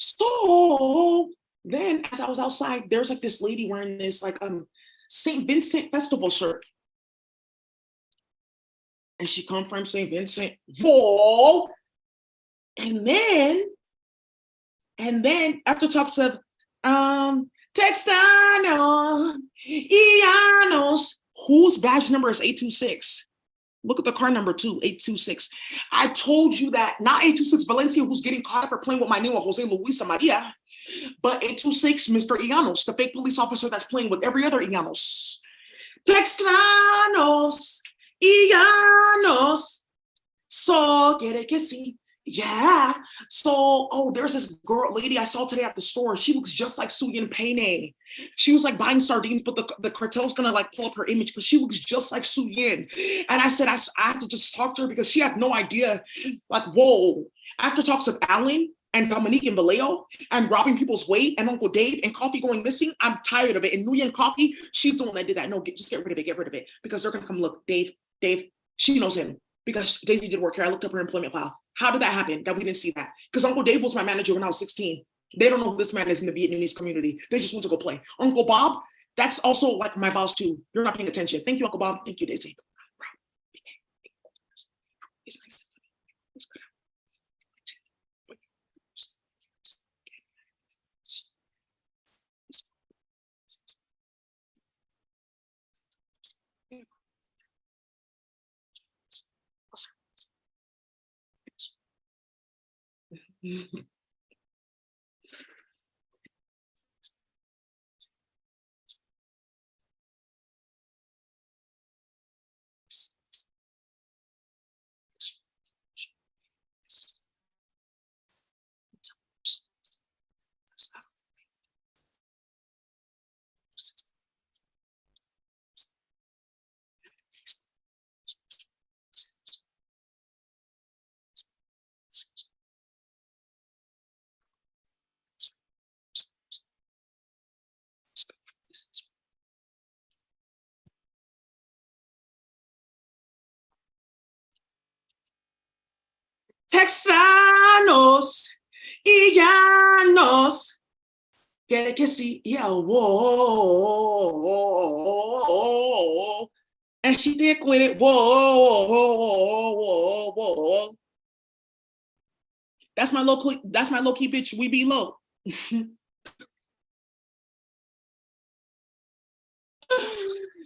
So then as I was outside, there's like this lady wearing this like St. Vincent festival shirt. And she come from St. Vincent. Whoa! And then after talks of Texano, Ianos, whose badge number is 826? Look at the car number too, 826. I told you that, not 826 Valencia, who's getting caught for playing with my name with Jose Luisa Maria, but 826 Mr. Ianos, the fake police officer that's playing with every other Ianos. Texanos, Ianos. So, quiere que sí. Yeah. So, oh, there's this girl, lady I saw today at the store. She looks just like Suyin Payne. She was like buying sardines, but the cartel's gonna like pull up her image because she looks just like Suyin. And I said, I have to just talk to her because she had no idea. Like, whoa. After talks of Alan and Dominique and Vallejo and robbing people's weight and Uncle Dave and Coffee going missing, I'm tired of it. And Nguyen Coffee, she's the one that did that. No, just get rid of it because they're gonna come look. Dave, she knows him. Because Daisy did work here. I looked up her employment file. How did that happen that we didn't see that? Because Uncle Dave was my manager when I was 16. They don't know who this man is in the Vietnamese community. They just want to go play. Uncle Bob, that's also like my boss too. You're not paying attention. Thank you, Uncle Bob. Thank you, Daisy. Texanos y llanos. Quiere que sí, yeah, whoa. And she did with it, whoa. That's my low key bitch. We be low.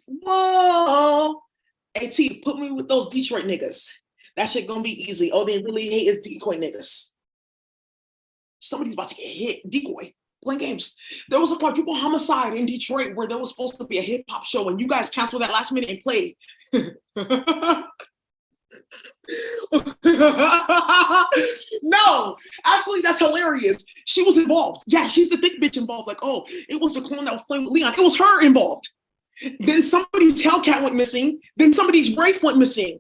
Whoa. AT, put me with those Detroit niggas. That shit gonna be easy. Oh, they really hate is decoy niggas. Somebody's about to get hit. Decoy. Playing games. There was a quadruple homicide in Detroit where there was supposed to be a hip hop show and you guys canceled that last minute and played. No, actually, that's hilarious. She was involved. Yeah, she's the thick bitch involved. Like, oh, it was the clone that was playing with Leon. It was her involved. Then somebody's Hellcat went missing. Then somebody's Wraith went missing.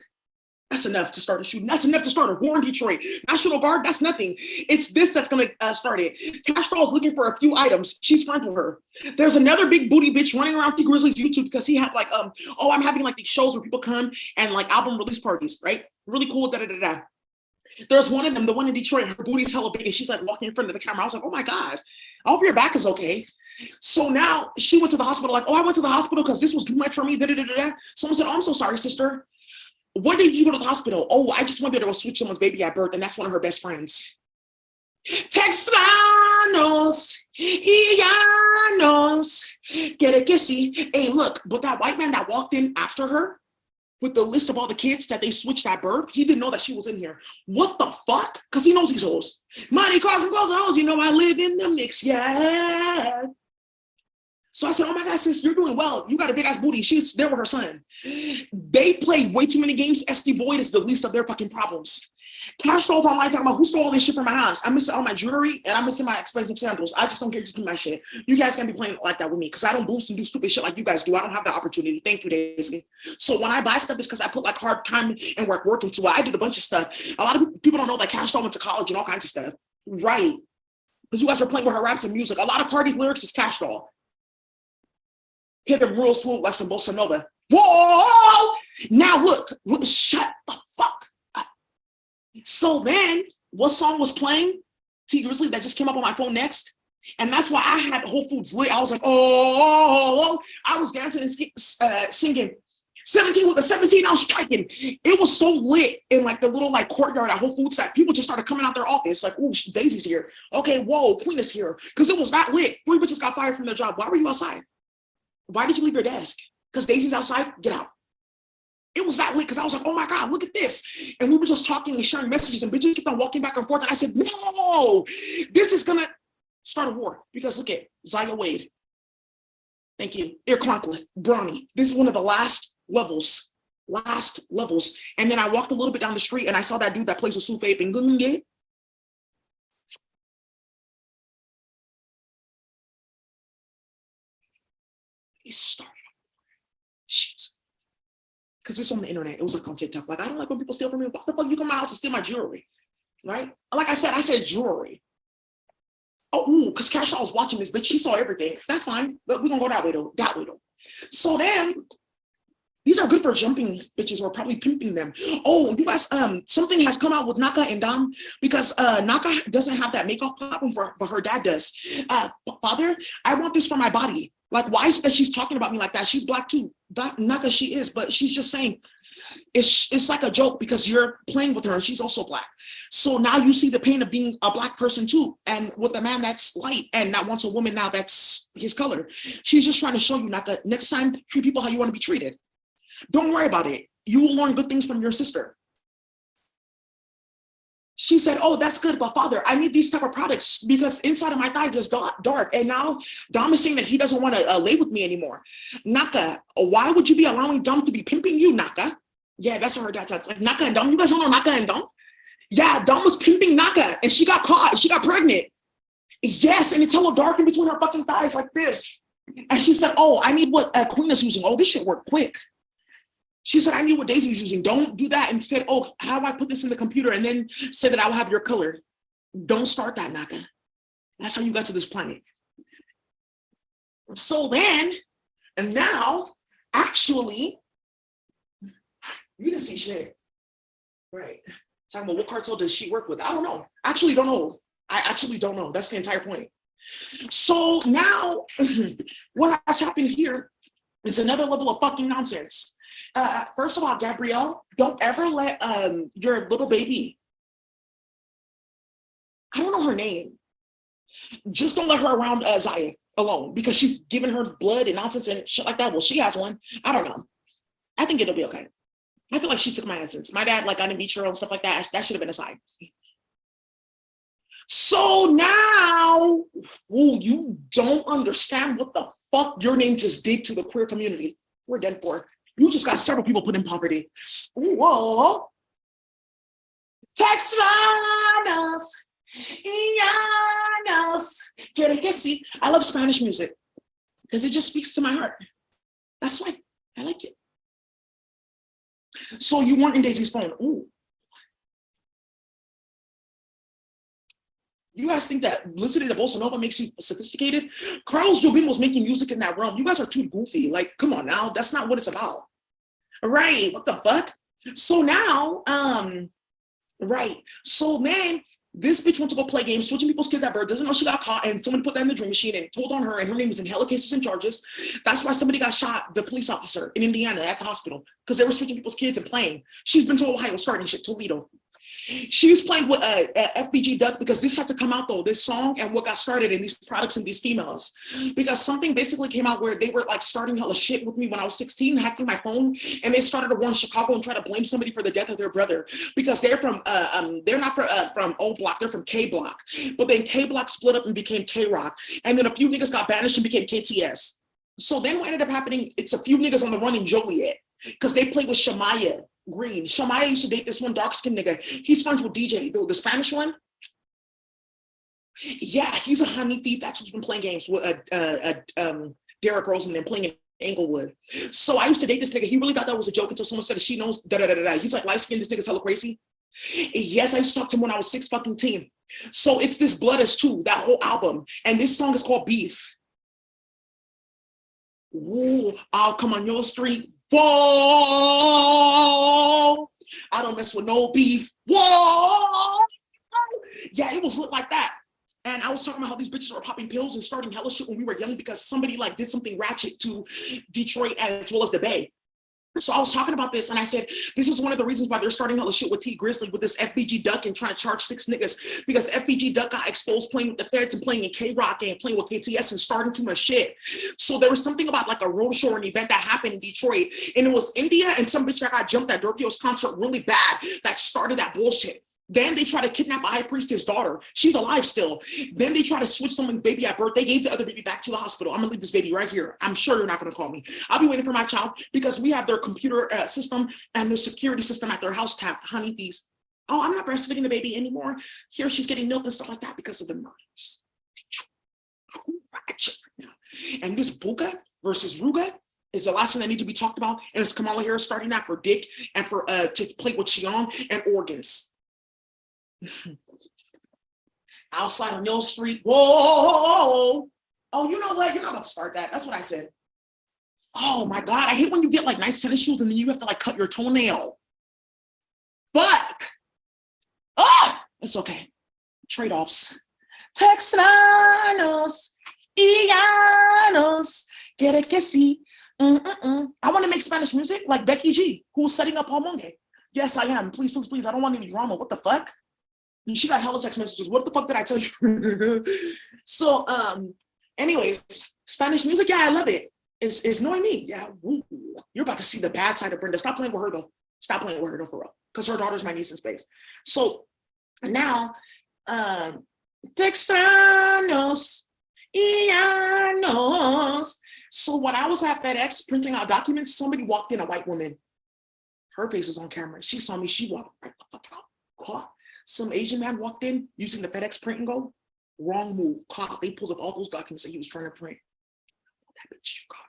That's enough to start a shooting. That's enough to start a war in Detroit. National Guard, that's nothing. It's this that's going to start it. Castro is looking for a few items. She's friends with her. There's another big booty bitch running around T Grizzly's YouTube because he had like, oh, I'm having like these shows where people come and like album release parties, right? Really cool, da-da-da-da. There's one of them, the one in Detroit, her booty's hella big and she's like walking in front of the camera. I was like, oh my God, I hope your back is okay. So now she went to the hospital like, oh, I went to the hospital because this was too much for me, da-da-da-da. Someone said, oh, I'm so sorry, sister. When did you go to the hospital? Oh, I just went there to go switch someone's baby at birth, and that's one of her best friends. Texanos, Illanos, quiere que sí. Hey, look, but that white man that walked in after her with the list of all the kids that they switched at birth, he didn't know that she was in here. What the fuck? Because he knows these hoes. Money, cars, and clothes, and hoes. You know I live in the mix, yeah. So I said, oh my God, sis, you're doing well. You got a big ass booty. She's there with her son. They play way too many games. SD Boyd is the least of their fucking problems. Cash Dolls online talking about who stole all this shit from my house. I'm missing all my jewelry and I'm missing my expensive sandals. I just don't get to do my shit. You guys can't be playing like that with me because I don't boost and do stupid shit like you guys do. I don't have the opportunity. Thank you, Daisy. So when I buy stuff, it's because I put like hard time and work into it. I did a bunch of stuff. A lot of people don't know that Cash Doll went to college and all kinds of stuff. Right. Because you guys were playing with her raps and music. A lot of Cardi's lyrics is Cash Doll. Hit him real smooth like some bossa nova. Whoa! Now look, shut the fuck up. So then, what song was playing? T Grizzly that just came up on my phone next. And that's why I had Whole Foods lit. I was like, oh, I was dancing and singing 17 with the 17 ounce striking. It was so lit in like the little like courtyard at Whole Foods that people just started coming out their office. Like, ooh, Daisy's here. Okay, whoa, Queen is here. Because it was that lit. 3 bitches got fired from their job. Why were you outside? Why did you leave your desk? Because Daisy's outside? Get out. It was that lit because I was like, oh my God, look at this. And we were just talking and sharing messages and bitches kept on walking back and forth. And I said, no, this is going to start a war. Because look at Zaya Wade. Thank you. Irkwankla, Brawny. This is one of the last levels last levels. And then I walked a little bit down the street and I saw that dude that plays with Sue Fape and he started because it's on the internet. It was like on TikTok. Like, I don't like when people steal from me. Why the fuck you come to my house and steal my jewelry? Right? Like I said jewelry. Oh, because Cash Doll was watching this bitch. She saw everything. That's fine. But we're gonna go that way though. So then these are good for jumping bitches or probably pimping them. Oh, you guys, something has come out with Naka and Dom because Naka doesn't have that makeup platform but her dad does. Father, I want this for my body. Like, why is that she's talking about me like that? She's black too. Naka, she is, but she's just saying it's like a joke because you're playing with her and she's also black. So now you see the pain of being a black person too. And with a man that's light and that wants a woman now that's his color. She's just trying to show you, Naka, next time treat people how you want to be treated. Don't worry about it. You will learn good things from your sister. She said, oh, that's good, but Father, I need these type of products because inside of my thighs is dark. And now Dom is saying that he doesn't want to lay with me anymore. Naka, why would you be allowing Dom to be pimping you, Naka? Yeah, that's what her dad said. Like, Naka and Dom, you guys don't know Naka and Dom? Yeah, Dom was pimping Naka and she got caught. She got pregnant. Yes, and it's hella dark in between her fucking thighs like this. And she said, oh, I need what Queen is using. Oh, this shit worked quick. She said, I knew what Daisy's using. Don't do that. And said, oh, how do I put this in the computer? And then say that I will have your color. Don't start that, Naka. That's how you got to this planet. So then, and now, actually, you didn't see shit. Right. Talking about what cartel does she work with? I don't know. I actually don't know. That's the entire point. So now, what has happened here is another level of fucking nonsense. First of all, Gabrielle, don't ever let your little baby, I don't know her name, just don't let her around Zaya alone because she's giving her blood and nonsense and shit like that. Well, she has one. I don't know. I think it'll be okay. I feel like she took my essence. My dad, like, I didn't beat her and stuff like that. That should have been a side. So now, ooh, you don't understand what the fuck your name just did to the queer community. We're done for. You just got several people put in poverty. Whoa. Texanos, quiere que sí. I love Spanish music because it just speaks to my heart. That's why I like it. So you weren't in Daisy's phone. Ooh. You guys think that listening to Bossa Nova makes you sophisticated? Carlos Jobim was making music in that realm. You guys are too goofy. Like, come on now. That's not what it's about. Right. What the fuck? So now, right. So man, this bitch went to go play games, switching people's kids at birth, doesn't know she got caught, and someone put that in the dream machine and told on her, and her name is in hella cases and charges. That's why somebody got shot, the police officer in Indiana at the hospital, because they were switching people's kids and playing. She's been to Ohio, starting shit, Toledo. She was playing with FBG Duck because this had to come out though, this song and what got started in these products and these females. Because something basically came out where they were like starting hella shit with me when I was 16, hacking my phone, and they started to run Chicago and try to blame somebody for the death of their brother because they're from, they're not from O Block, they're from K Block. But then K Block split up and became K Rock. And then a few niggas got banished and became KTS. So then what ended up happening, it's a few niggas on the run in Joliet because they played with Shamaya Green. Shamaya used to date this one dark-skinned nigga. He's friends with DJ, the Spanish one. Yeah, he's a honey thief. That's who's been playing games with Derrick Rose and then playing in Englewood. So I used to date this nigga. He really thought that was a joke until someone said she knows da-da-da-da-da. He's like light-skinned, this nigga's hella crazy. Yes, I used to talk to him when I was 6 fucking teen. So it's this Blood is 2, that whole album. And this song is called Beef. Ooh, I'll come on your street. Whoa, I don't mess with no beef. Whoa, yeah, it was lit like that. And I was talking about how these bitches were popping pills and starting hella shit when we were young because somebody like did something ratchet to Detroit as well as the Bay. So I was talking about this and I said, this is one of the reasons why they're starting all the shit with T Grizzly with this FBG Duck and trying to charge 6 niggas because FBG Duck got exposed playing with the Feds and playing in K-Rock and playing with KTS and starting too much shit. So there was something about like a road show or an event that happened in Detroit and it was India and some bitch that got jumped at Dorkio's concert really bad that started that bullshit. Then they try to kidnap a high priestess daughter. She's alive still. Then they try to switch someone's baby at birth. They gave the other baby back to the hospital. I'm gonna leave this baby right here. I'm sure you're not gonna call me. I'll be waiting for my child because we have their computer system and their security system at their house tapped. Honeybees. Oh, I'm not breastfeeding the baby anymore. Here she's getting milk and stuff like that because of the murders. And this Buka versus Ruga is the last one that needs to be talked about. And it's Kamala Harris starting that for dick and for to play with Xi'an and organs. Outside on Mill Street. Whoa. Oh, you know what? You're not about to start that. That's what I said. Oh my God. I hate when you get like nice tennis shoes and then you have to like cut your toenail. Fuck. Ah, it's okay. Trade-offs. Texanos, Ianos, quiere que sí. I want to make Spanish music like Becky G, who's setting up Palmonge. Yes, I am. Please, please, please. I don't want any drama. What the fuck? And she got hella text messages. What the fuck did I tell you? So, anyways, Spanish music. Yeah, I love it. It's Noemi. Yeah, woo. You're about to see the bad side of Brenda. Stop playing with her though. Stop playing with her though, for real. Because her daughter's my niece in space. So now, Texanos, Ianos. So when I was at FedEx printing out documents, somebody walked in, a white woman. Her face was on camera. She saw me. She walked right the fuck out. Caught. Some Asian man walked in using the FedEx print and go. Wrong move. Caught. They pulled up all those documents that he was trying to print. That bitch you caught.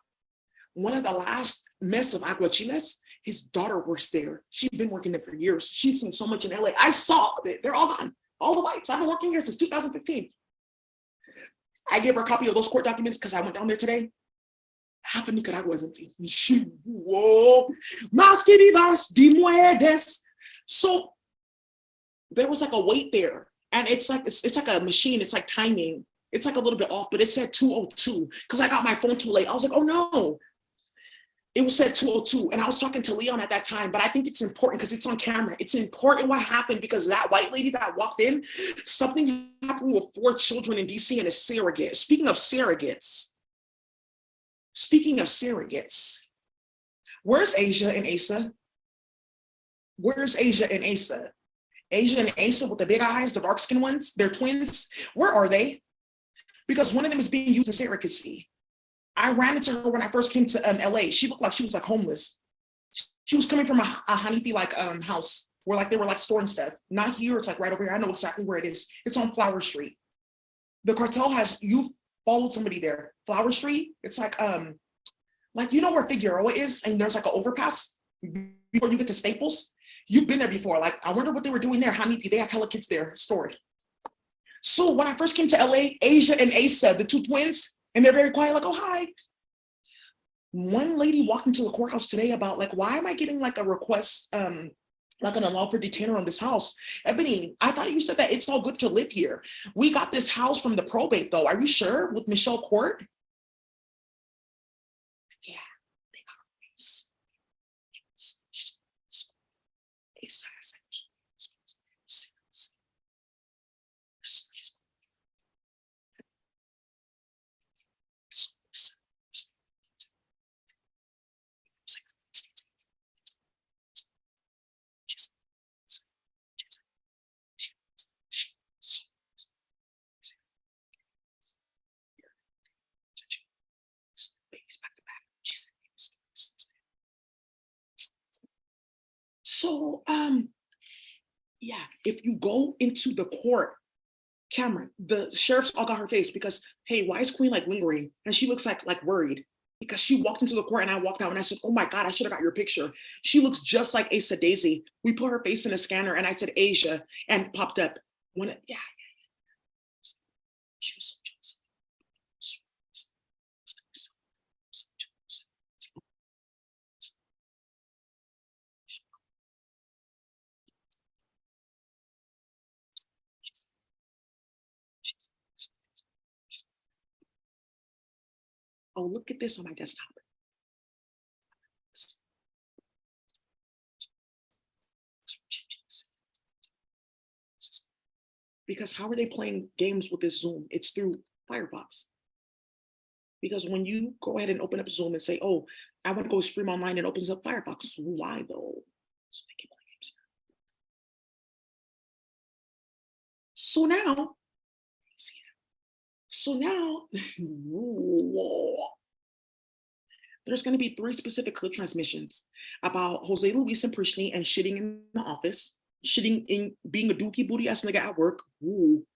One of the last mess of aguachiles, his daughter works there. She's been working there for years. She's seen so much in LA. I saw it. They're all gone. All the whites. I've been working here since 2015. I gave her a copy of those court documents because I went down there today. Half of Nicaragua is empty. Whoa. Más que vivas, dimuedes. So there was like a wait there. And it's like a machine. It's like timing. It's like a little bit off, but it said 2:02 because I got my phone too late. I was like, oh no. It was said 2:02. And I was talking to Leon at that time, but I think it's important because it's on camera. It's important what happened because that white lady that walked in, something happened with 4 children in DC and a surrogate. Speaking of surrogates, where's Asia and Asa? Where's Asia and Asa? Asia and Asa with the big eyes, the dark skinned ones, they're twins. Where are they? Because one of them is being used in surrogacy. I ran into her when I first came to LA. She looked like she was like homeless. She was coming from a honeybee like house where like they were like storing stuff. Not here, it's like right over here. I know exactly where it is. It's on Flower Street. The cartel has, you followed somebody there. Flower Street, it's like you know where Figueroa is and there's like an overpass before you get to Staples? You've been there before. Like, I wonder what they were doing there. Honeybee, they have hella kids there stored. So when I first came to LA, Asia and Asa, the 2 twins, and they're very quiet, like, oh, hi. One lady walked into the courthouse today about like, why am I getting like a request, like an unlawful detainer on this house? Ebony, I thought you said that it's all good to live here. We got this house from the probate though. Are you sure with Michelle Court? Yeah, they got a race. So, yeah, if you go into the court camera, the sheriffs all got her face because, hey, why is Queen like lingering? And she looks like worried because she walked into the court and I walked out and I said, oh my God, I should have got your picture. She looks just like Asa Daisy. We put her face in a scanner and I said Asia and popped up. Yeah. She was so jealous. Oh, look at this on my desktop. Because how are they playing games with this Zoom? It's through Firefox. Because when you go ahead and open up Zoom and say, oh, I want to go stream online, and opens up Firefox. Why though? So they can play games. So now, there's going to be 3 specific clip transmissions about Jose Luis and Prishni and shitting in the office, shitting in being a dookie booty ass nigga at work. Ooh.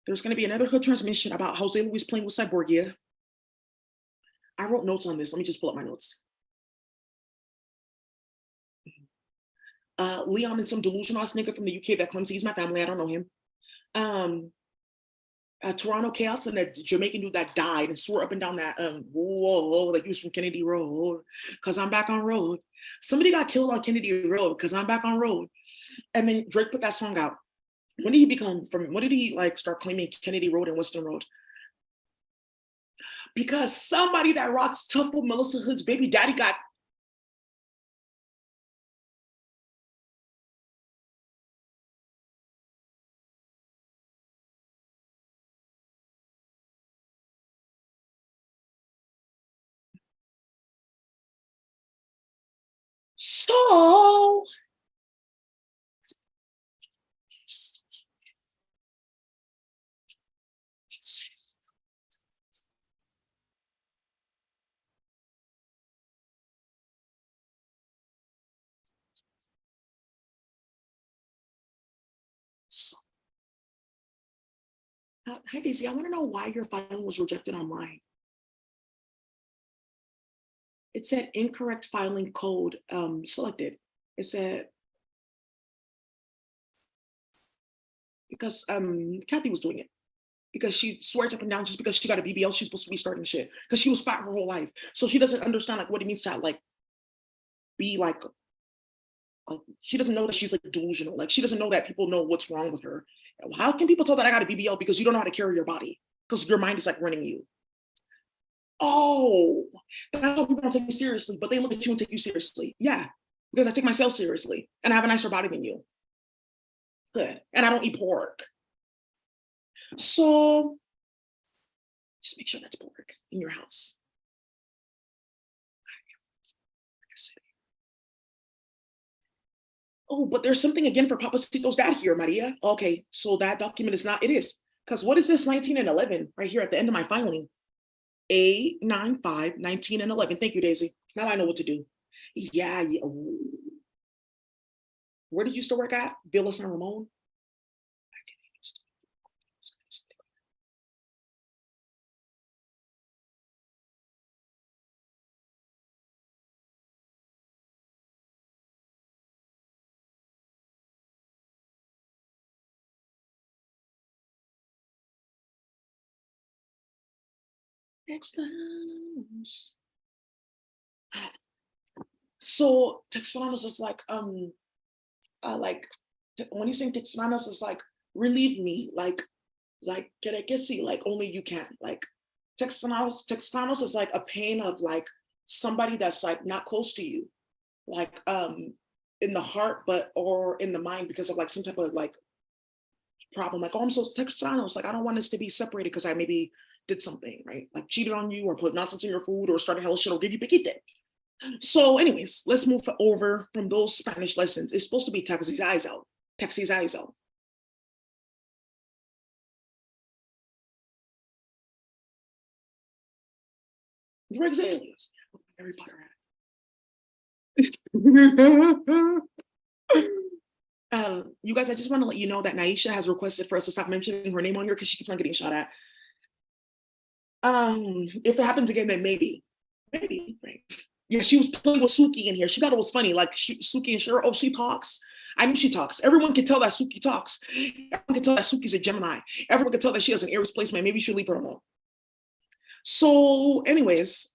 There's going to be another clip transmission about Jose Luis playing with Cyborgia. I wrote notes on this. Let me just pull up my notes. Leon and some delusional ass nigga from the UK that claims he's my family. I don't know him. Toronto Chaos and that Jamaican dude that died and swore up and down that whoa, like he was from Kennedy Road, because I'm back on road. Somebody got killed on Kennedy Road because I'm back on road. And then Drake put that song out. When did he like start claiming Kennedy Road and Western Road? Because somebody that rocks tough with Melissa Hood's baby daddy got so hi Daisy, I want to know why your filing was rejected online. It said incorrect filing code selected. It said because Kathy was doing it. Because she swears up and down just because she got a BBL, she's supposed to be starting shit. Because she was fat her whole life. So she doesn't understand like what it means to like be like she doesn't know that she's like delusional. Like she doesn't know that people know what's wrong with her. How can people tell that I got a BBL? Because you don't know how to carry your body. Because your mind is like running you. Oh, that's why people don't take you seriously, but they look at you and take you seriously. Yeah, because I take myself seriously and I have a nicer body than you. Good. And I don't eat pork. So just make sure that's pork in your house. Oh, but there's something again for Papacito's dad here, Maria. Okay, so that document is not, it is. Because what is this 19 and 11 right here at the end of my filing? A95, 19 and 11. Thank you, Daisy. Now I know what to do. Yeah. Ooh. Where did you used to work at? Villa San Ramon? So Texanos is like when he's saying Texanos is like relieve me, like get I guess see like only you can. Like Texanos is like a pain of like somebody that's like not close to you, like in the heart, but or in the mind because of like some type of like problem. Like, oh, I'm so Texanos, like I don't want us to be separated because I maybe did something, right? Like cheated on you or put nonsense in your food or started hell shit or give you piquite. So anyways, let's move over from those Spanish lessons. It's supposed to be taxi's eyes out. Taxi's eyes out. Rex aliens. Harry Potter you guys, I just want to let you know that Naisha has requested for us to stop mentioning her name on here because she keeps on getting shot at. If it happens again, then maybe, right? Yeah, she was playing with Suki in here. She thought it was funny. Like Suki and Cheryl, oh, she talks. I knew she talks. Everyone can tell that Suki talks. Everyone can tell that Suki's a Gemini. Everyone can tell that she has an Aries placement. Maybe you should leave her alone. So, anyways,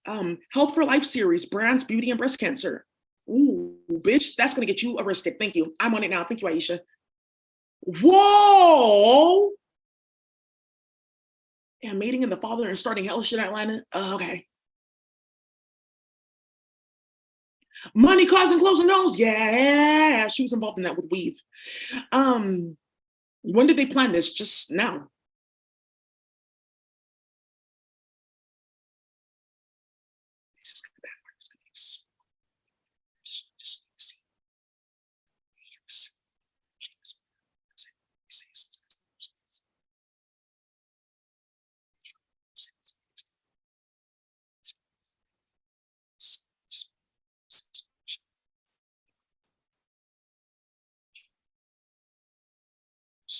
Health for Life series, brands, beauty, and breast cancer. Ooh, bitch, that's gonna get you arrested. Thank you. I'm on it now. Thank you, Aisha. Whoa! Yeah, mating in the father and starting hell shit Atlanta. Okay. Money, cars, and clothes and nose. Yeah, she was involved in that with Weave. When did they plan this? Just now.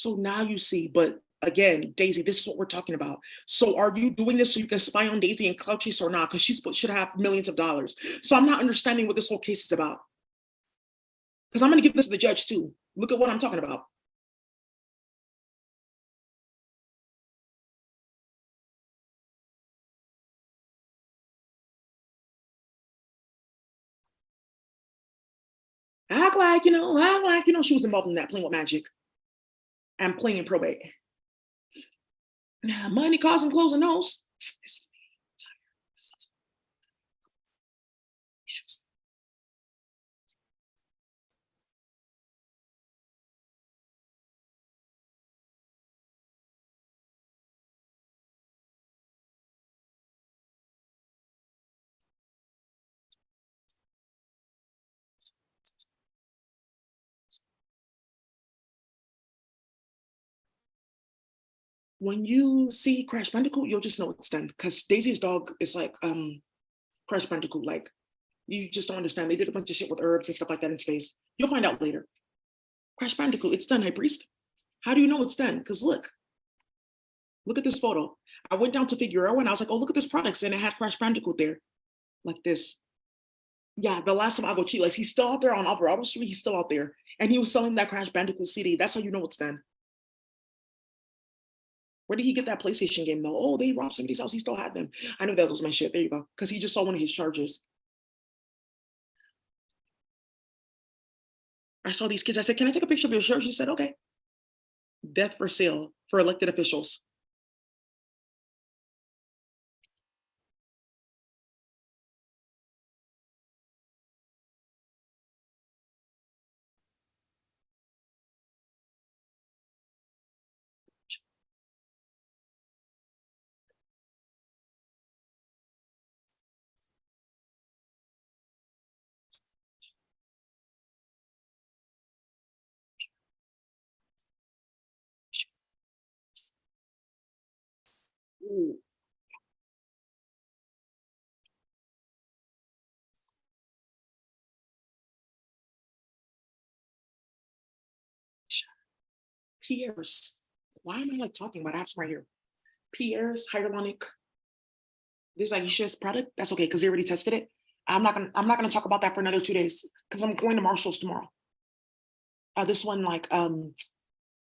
So now you see, but again, Daisy, this is what we're talking about. So are you doing this so you can spy on Daisy and clout chase or not? Because should have millions of dollars. So I'm not understanding what this whole case is about. Because I'm going to give this to the judge too. Look at what I'm talking about. Act like, she was involved in that, playing with magic and playing in probate. Money, cars, and clothes and nose. When you see Crash Bandicoot, you'll just know it's done. Because Daisy's dog is like Crash Bandicoot. Like, you just don't understand. They did a bunch of shit with herbs and stuff like that in space. You'll find out later. Crash Bandicoot, it's done, High Priest. How do you know it's done? Because look at this photo. I went down to Figueroa and I was like, oh, look at this products. And it had Crash Bandicoot there, like this. Yeah, the last time I go cheat, like he's still out there on Alvarado Street. He's still out there. And he was selling that Crash Bandicoot CD. That's how you know it's done. Where did he get that PlayStation game though? Oh, they robbed somebody's house. He still had them. I knew that was my shit. There you go. Because he just saw one of his charges. I saw these kids. I said, can I take a picture of your shirt? She said, okay. Death for sale for elected officials. Ooh. Pierre's. Why am I like talking about apps right here? Pierre's hyaluronic. This is like Aisha's product. That's okay because we already tested it. I'm not gonna talk about that for another 2 days because I'm going to Marshall's tomorrow. This one like oh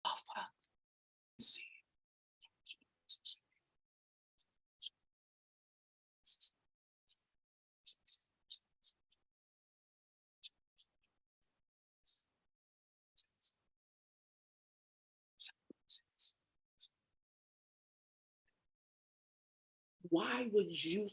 fuck. Let's see. Why would you?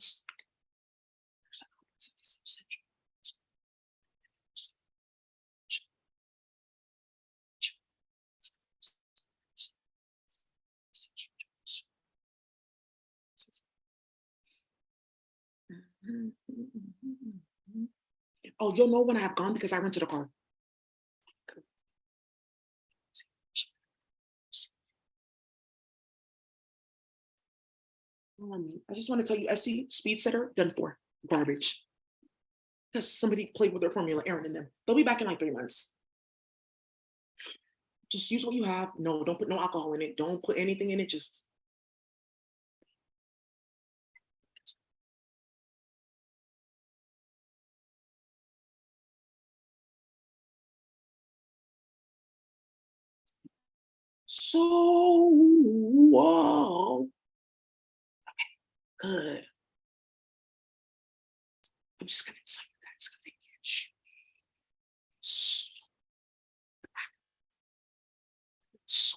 Oh, you'll know when I have gone because I rented a car. I just want to tell you, I see Speed Setter done for garbage because somebody played with their formula, Aaron and them. They'll be back in like 3 months. Just use what you have. No, don't put no alcohol in it. Don't put anything in it. Just so whoa. Okay, good. I'm just gonna tell you that it's gonna get you. So, so,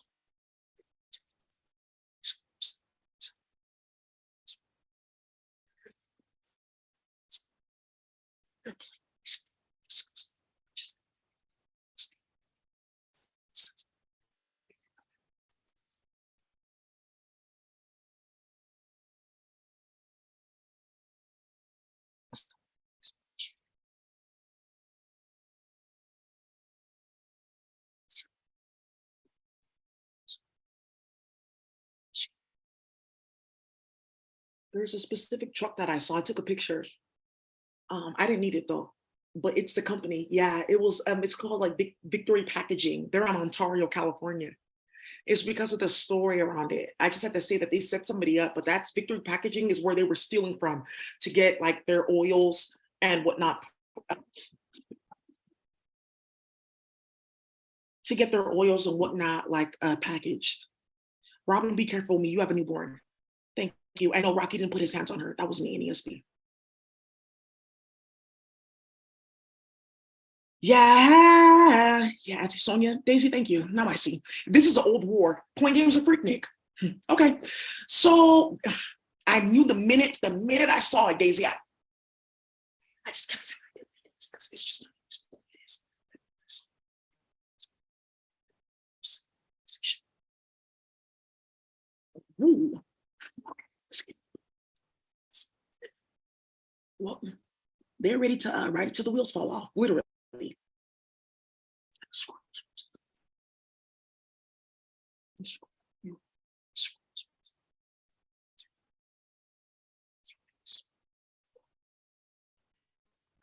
there's a specific truck that I saw. I took a picture. I didn't need it though, but it's the company. Yeah, it was. It's called like Victory Packaging. They're on Ontario, California. It's because of the story around it. I just had to say that they set somebody up, but that's Victory Packaging is where they were stealing from to get like their oils and whatnot. To get their oils and whatnot like packaged. Robin, be careful of me. You have a newborn. Thank you. I know Rocky didn't put his hands on her. That was me in ESP. Yeah, yeah, Auntie Sonia, Daisy, thank you. Now I see. This is an old war. Playing games with Freaknik. Okay, so I knew the minute I saw it, Daisy, I just can't say it because it's just. Ooh. Well, they're ready to ride it till the wheels fall off, literally.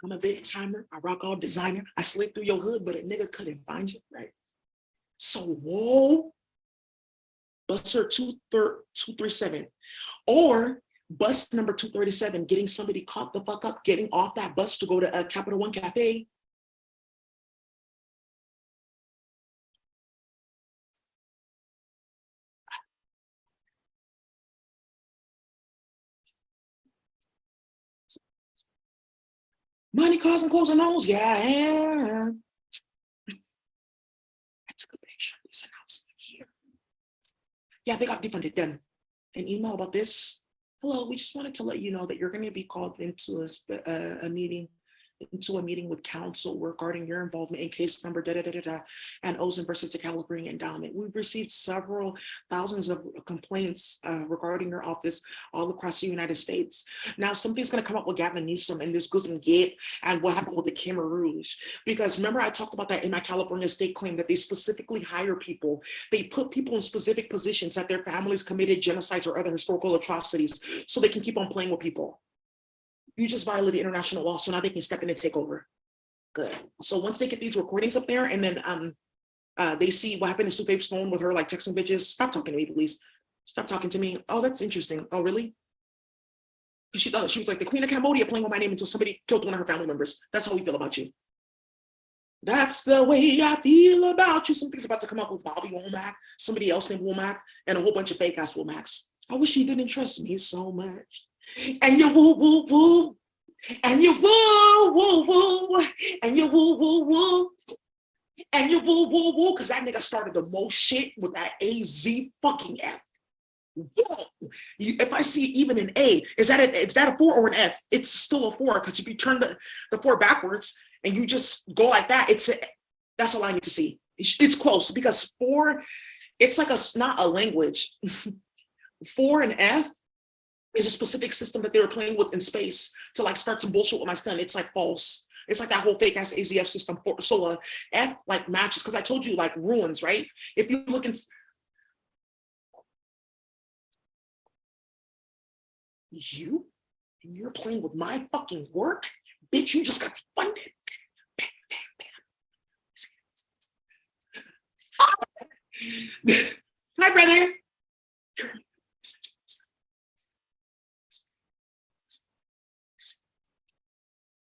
I'm a big timer. I rock all designer. I slid through your hood, but a nigga couldn't find you, right? So, whoa. Buster 237. Or bus number 237, getting somebody caught the fuck up, getting off that bus to go to a Capital One Cafe. Money, cars, and clothes and nose. Yeah. I took a picture of this announcement here. Yeah, they got defunded. Done. An email about this. Hello, we just wanted to let you know that you're going to be called into a meeting with council regarding your involvement in case number and Ozen versus the California Endowment. We've received several thousands of complaints regarding your office all across the United States. Now something's going to come up with Gavin Newsom and this goes and get and what happened with the Khmer Rouge. Because remember I talked about that in my California state claim that they specifically hire people. They put people in specific positions that their families committed genocides or other historical atrocities so they can keep on playing with people. You just violated international law, so now they can step in and take over. Good. So once they get these recordings up there and then they see what happened to Sufabe's phone with her like texting bitches, stop talking to me, please. Stop talking to me. Oh, that's interesting. Oh, really? Because she thought she was like the Queen of Cambodia playing with my name until somebody killed one of her family members. That's how we feel about you. That's the way I feel about you. Something's about to come up with Bobby Womack, somebody else named Womack, and a whole bunch of fake ass Womacks. I wish you didn't trust me so much. And you woo woo woo, and you woo woo woo, and you woo woo woo, and you woo woo woo, because that nigga started the most shit with that AZ fucking F. If I see even an A, is that a 4 or an F? It's still a 4 because if you turn the 4 backwards and you just go like that, that's all I need to see. It's close because 4, it's like not a language. 4 and F is a specific system that they were playing with in space to like start some bullshit with my son. It's like false. It's like that whole fake ass AZF system. So F like matches because I told you like ruins, right? If you look in you're playing with my fucking work, bitch. You just got funded. Bam, bam, bam. Hi, brother.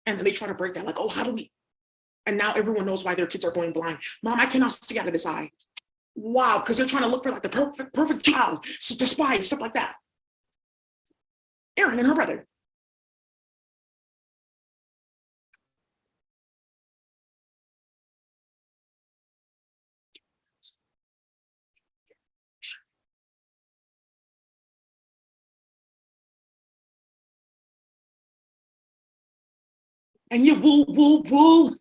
And then they try to break that, like, oh, how do we? And now everyone knows why their kids are going blind. Mom, I cannot see out of this eye. Wow, because they're trying to look for like the perfect child to spy and stuff like that. Erin and her brother. And you woo woo woo.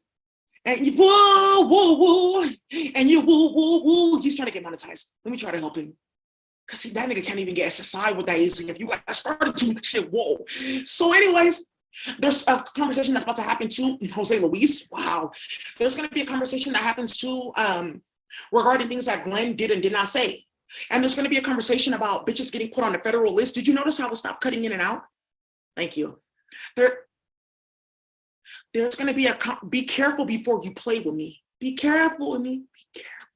And you woo woo woo. And you woo woo woo. He's trying to get monetized. Let me try to help him. Because that nigga can't even get SSI with that easy. If you guys started doing shit, whoa. So, anyways, there's a conversation that's about to happen to Jose Luis. Wow. There's going to be a conversation that happens to regarding things that Glenn did and did not say. And there's going to be a conversation about bitches getting put on the federal list. Did you notice how we'll stop cutting in and out? Thank you. There's going to be be careful before you play with me. Be careful with me. Be careful.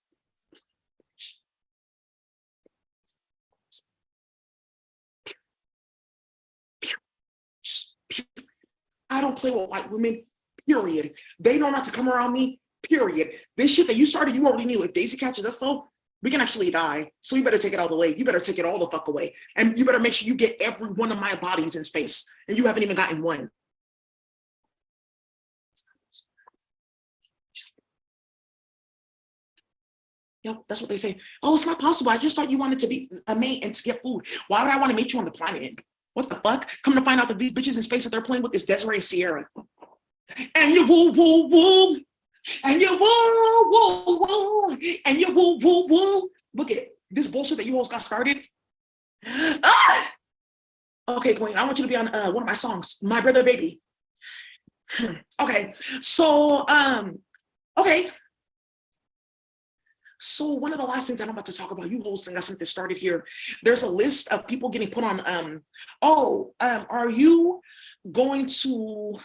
I don't play with white women, period. They know not to come around me, period. This shit that you started, you already knew. If Daisy catches us though, we can actually die. So you better take it all the way. You better take it all the fuck away. And you better make sure you get every one of my bodies in space. And you haven't even gotten one. Yep, that's what they say. Oh, it's not possible. I just thought you wanted to be a mate and to get food. Why would I want to meet you on the planet? What the fuck? Come to find out that these bitches in space that they're playing with is Desiree and Sierra. And you woo woo woo. And you woo woo woo. And you woo woo woo. Look at this bullshit that you all got started. Ah! Okay, Gwen, I want you to be on one of my songs, My Brother Baby. Okay, so okay. So one of the last things that I'm about to talk about, you hosts got something started here. There's a list of people getting put on. Are you going to?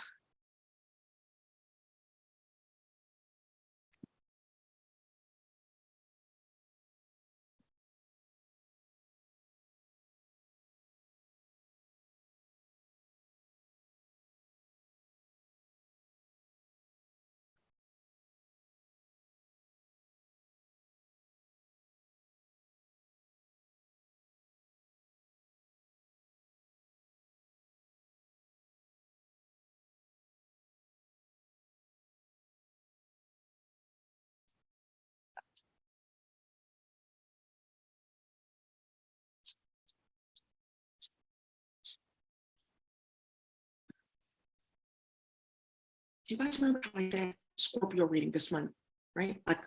Do you guys remember how I said Scorpio reading this month, right? Like,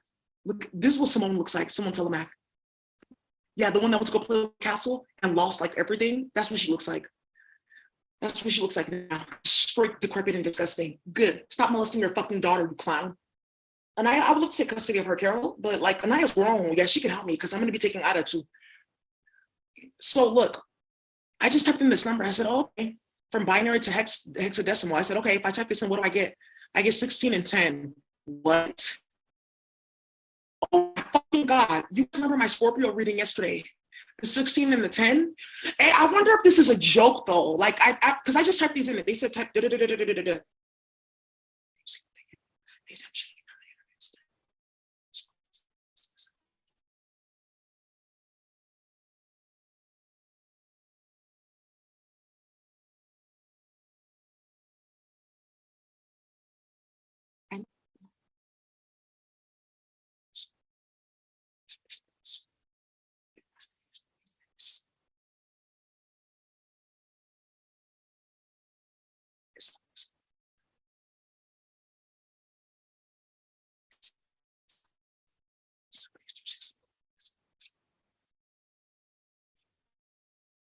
look, this is what Simone looks like. Simone Telemac. Yeah, the one that went to go play with Castle and lost like everything. That's what she looks like. That's what she looks like now. Straight, decrepit, and disgusting. Good. Stop molesting your fucking daughter, you clown. And I would love to take custody of her, Carol, but like Anaya's grown. Yeah, she can help me because I'm going to be taking Ada too. So look, I just typed in this number. I said, oh, okay, from binary to hexadecimal. I said, okay, if I type this in, what do I get? I get 16 and 10. What? Oh my fucking God. You remember my Scorpio reading yesterday? The 16 and the 10? Hey, I wonder if this is a joke though. Like, because I just typed these in. They said type da-da-da-da-da-da-da.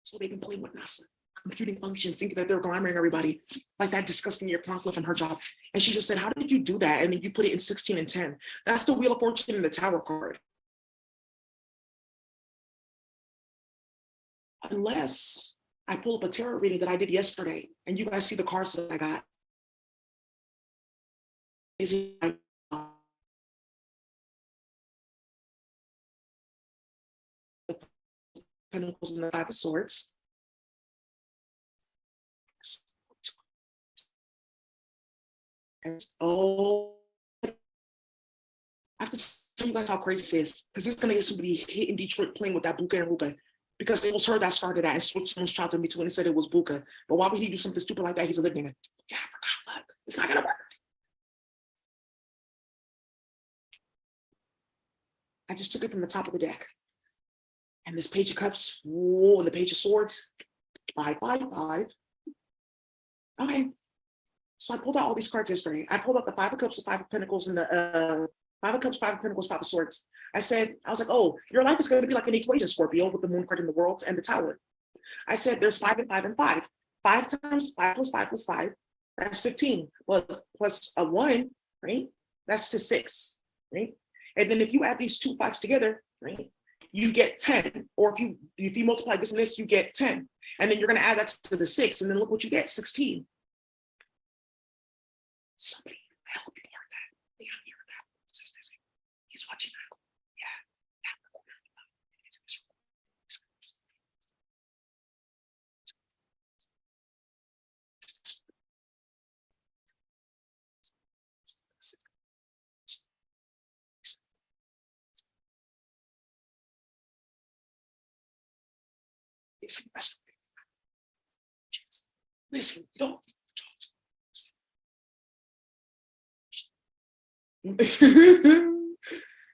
So they've been playing with NASA computing functions, thinking that they're glamoring everybody, like that disgusting year Plonkliffe and her job. And she just said, how did you do that? And then you put it in 16 and 10. That's the Wheel of Fortune in the Tower card. Unless I pull up a tarot reading that I did yesterday and you guys see the cards that I got. Is it Pentacles and the Five of Swords? Oh, I have to tell you guys how crazy this is, because it's gonna get somebody hit in Detroit playing with that Buka and Ruka, because it was her that started that and switched someone's child in between and said it was Buka. But why would he do something stupid like that? He's a good nigga. Yeah, I forgot. Look, it's not gonna work. I just took it from the top of the deck. And this Page of Cups, whoa, and the Page of Swords, 5, 5, 5. Okay. So I pulled out all these cards yesterday. I pulled out the Five of Cups, the Five of Pentacles, and the Five of Cups, Five of Pentacles, Five of Swords. I was like, oh, your life is going to be like an equation, Scorpio, with the Moon card in the World and the Tower. I said, there's 5 and 5 and 5. 5 times 5 plus 5 plus 5, that's 15. Plus a 1, right? That's to 6, right? And then if you add these two 5s together, right, you get 10. Or if you multiply this and this, you get 10. And then you're going to add that to the 6, and then look what you get, 16. Somebody help me hear that. They don't hear that. He's watching that. Listen, don't.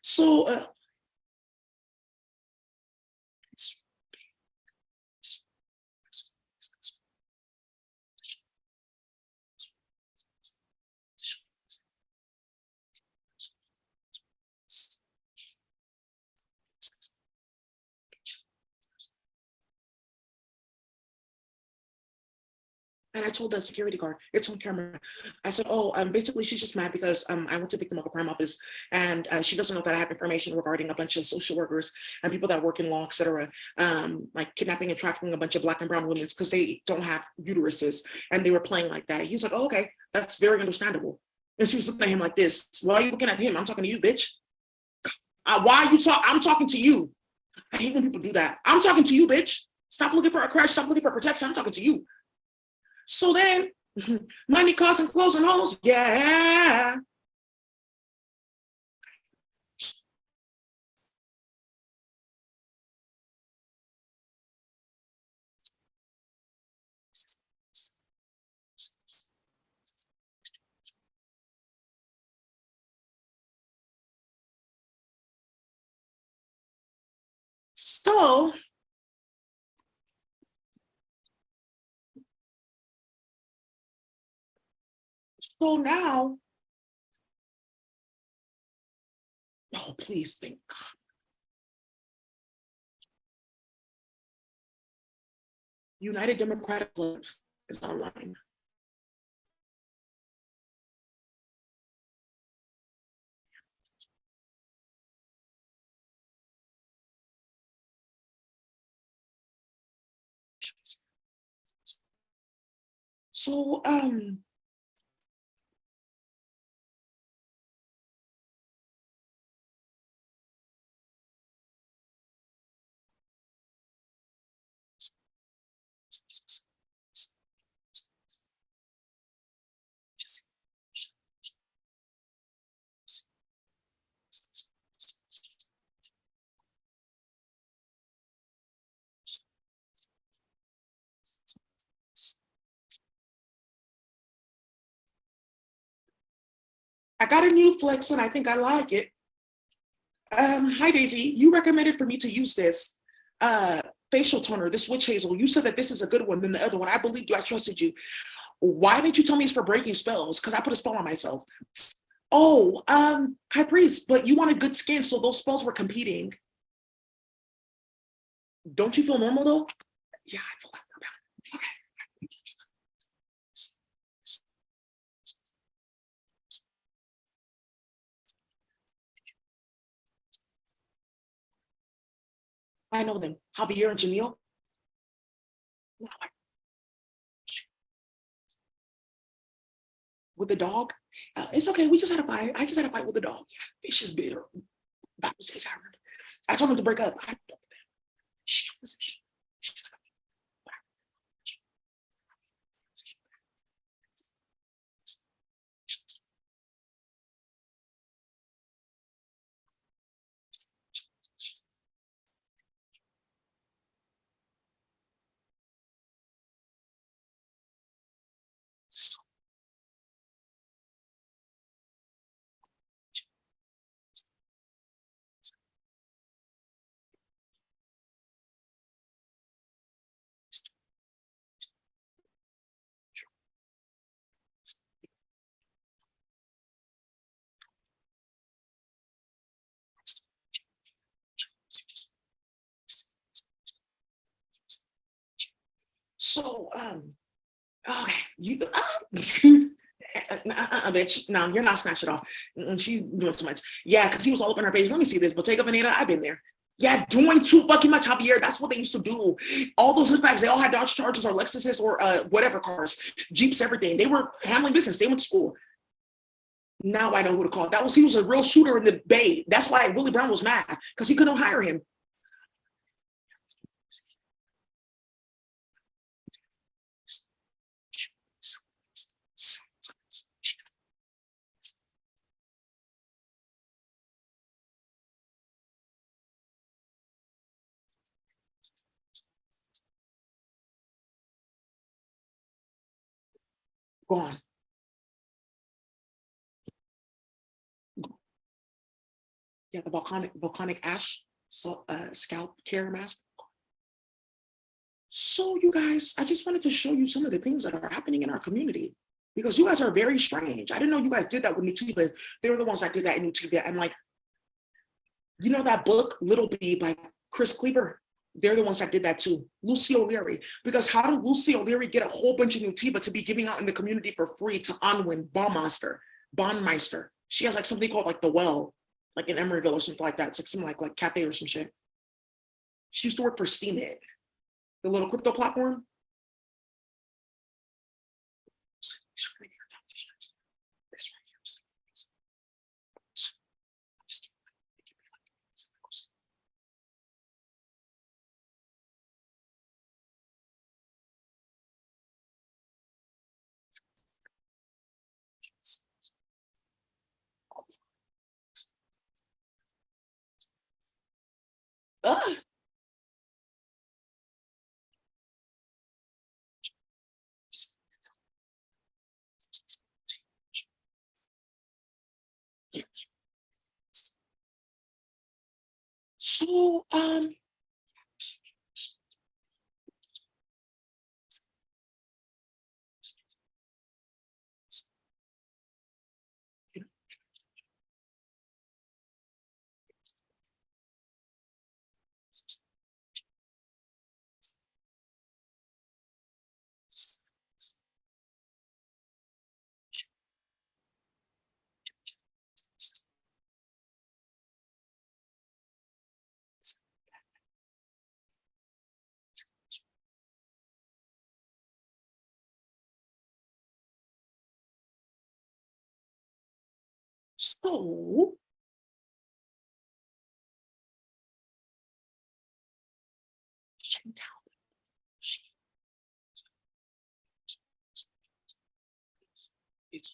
So, and I told the security guard, it's on camera. I said, oh, basically she's just mad because I went to victim of a crime office and she doesn't know that I have information regarding a bunch of social workers and people that work in law, etc., like kidnapping and trafficking a bunch of Black and brown women because they don't have uteruses and they were playing like that. He's like, oh, okay, that's very understandable. And she was looking at him like this. Why are you looking at him? I'm talking to you, bitch. Why are you talking? I'm talking to you. I hate when people do that. I'm talking to you, bitch. Stop looking for a crash. Stop looking for protection. I'm talking to you. So then, money, costs, and clothes and holes. Yeah. So now, oh, please think. United Democratic Club is online. So, I got a new flex and I think I like it. Hi Daisy, you recommended for me to use this facial toner, this witch hazel. You said that this is a good one than the other one. I believed you, I trusted you. Why didn't you tell me it's for breaking spells? Because I put a spell on myself. Oh, high priest, but you wanted good skin, so those spells were competing. Don't you feel normal though? Yeah, I feel like we're about. Okay. I know them. Javier and Jamil. With the dog. It's okay. We just had a fight. I just had a fight with the dog. Yeah, fish is bitter. That was his heard. I told him to break up. I don't know that. She's like, so okay, you bitch. No, you're not snatch it off. She's doing too much. Yeah, because he was all up in her face. Let me see this. Bottega Veneta, I've been there. Yeah, doing too fucking much, Javier. That's what they used to do. All those hoodbags, they all had Dodge Chargers or Lexuses or whatever cars, Jeeps, everything. They were handling business. They went to school. Now I know who to call. He was a real shooter in the Bay. That's why Willie Brown was mad because he couldn't hire him. Go on. Yeah, the volcanic ash scalp care mask. So you guys, I just wanted to show you some of the things that are happening in our community because you guys are very strange. I didn't know you guys did that with Nutiva. They were the ones that did that in Nutiva. And like, you know that book, Little Bee by Chris Kleber? They're the ones that did that too. Lucy O'Leary. Because how did Lucy O'Leary get a whole bunch of Nutiva to be giving out in the community for free to Anwin Bondmeister? She has like something called like The Well, like in Emeryville or something like that. It's like something like cafe or some shit. She used to work for Steemit, the little crypto platform. Ah. So, so it's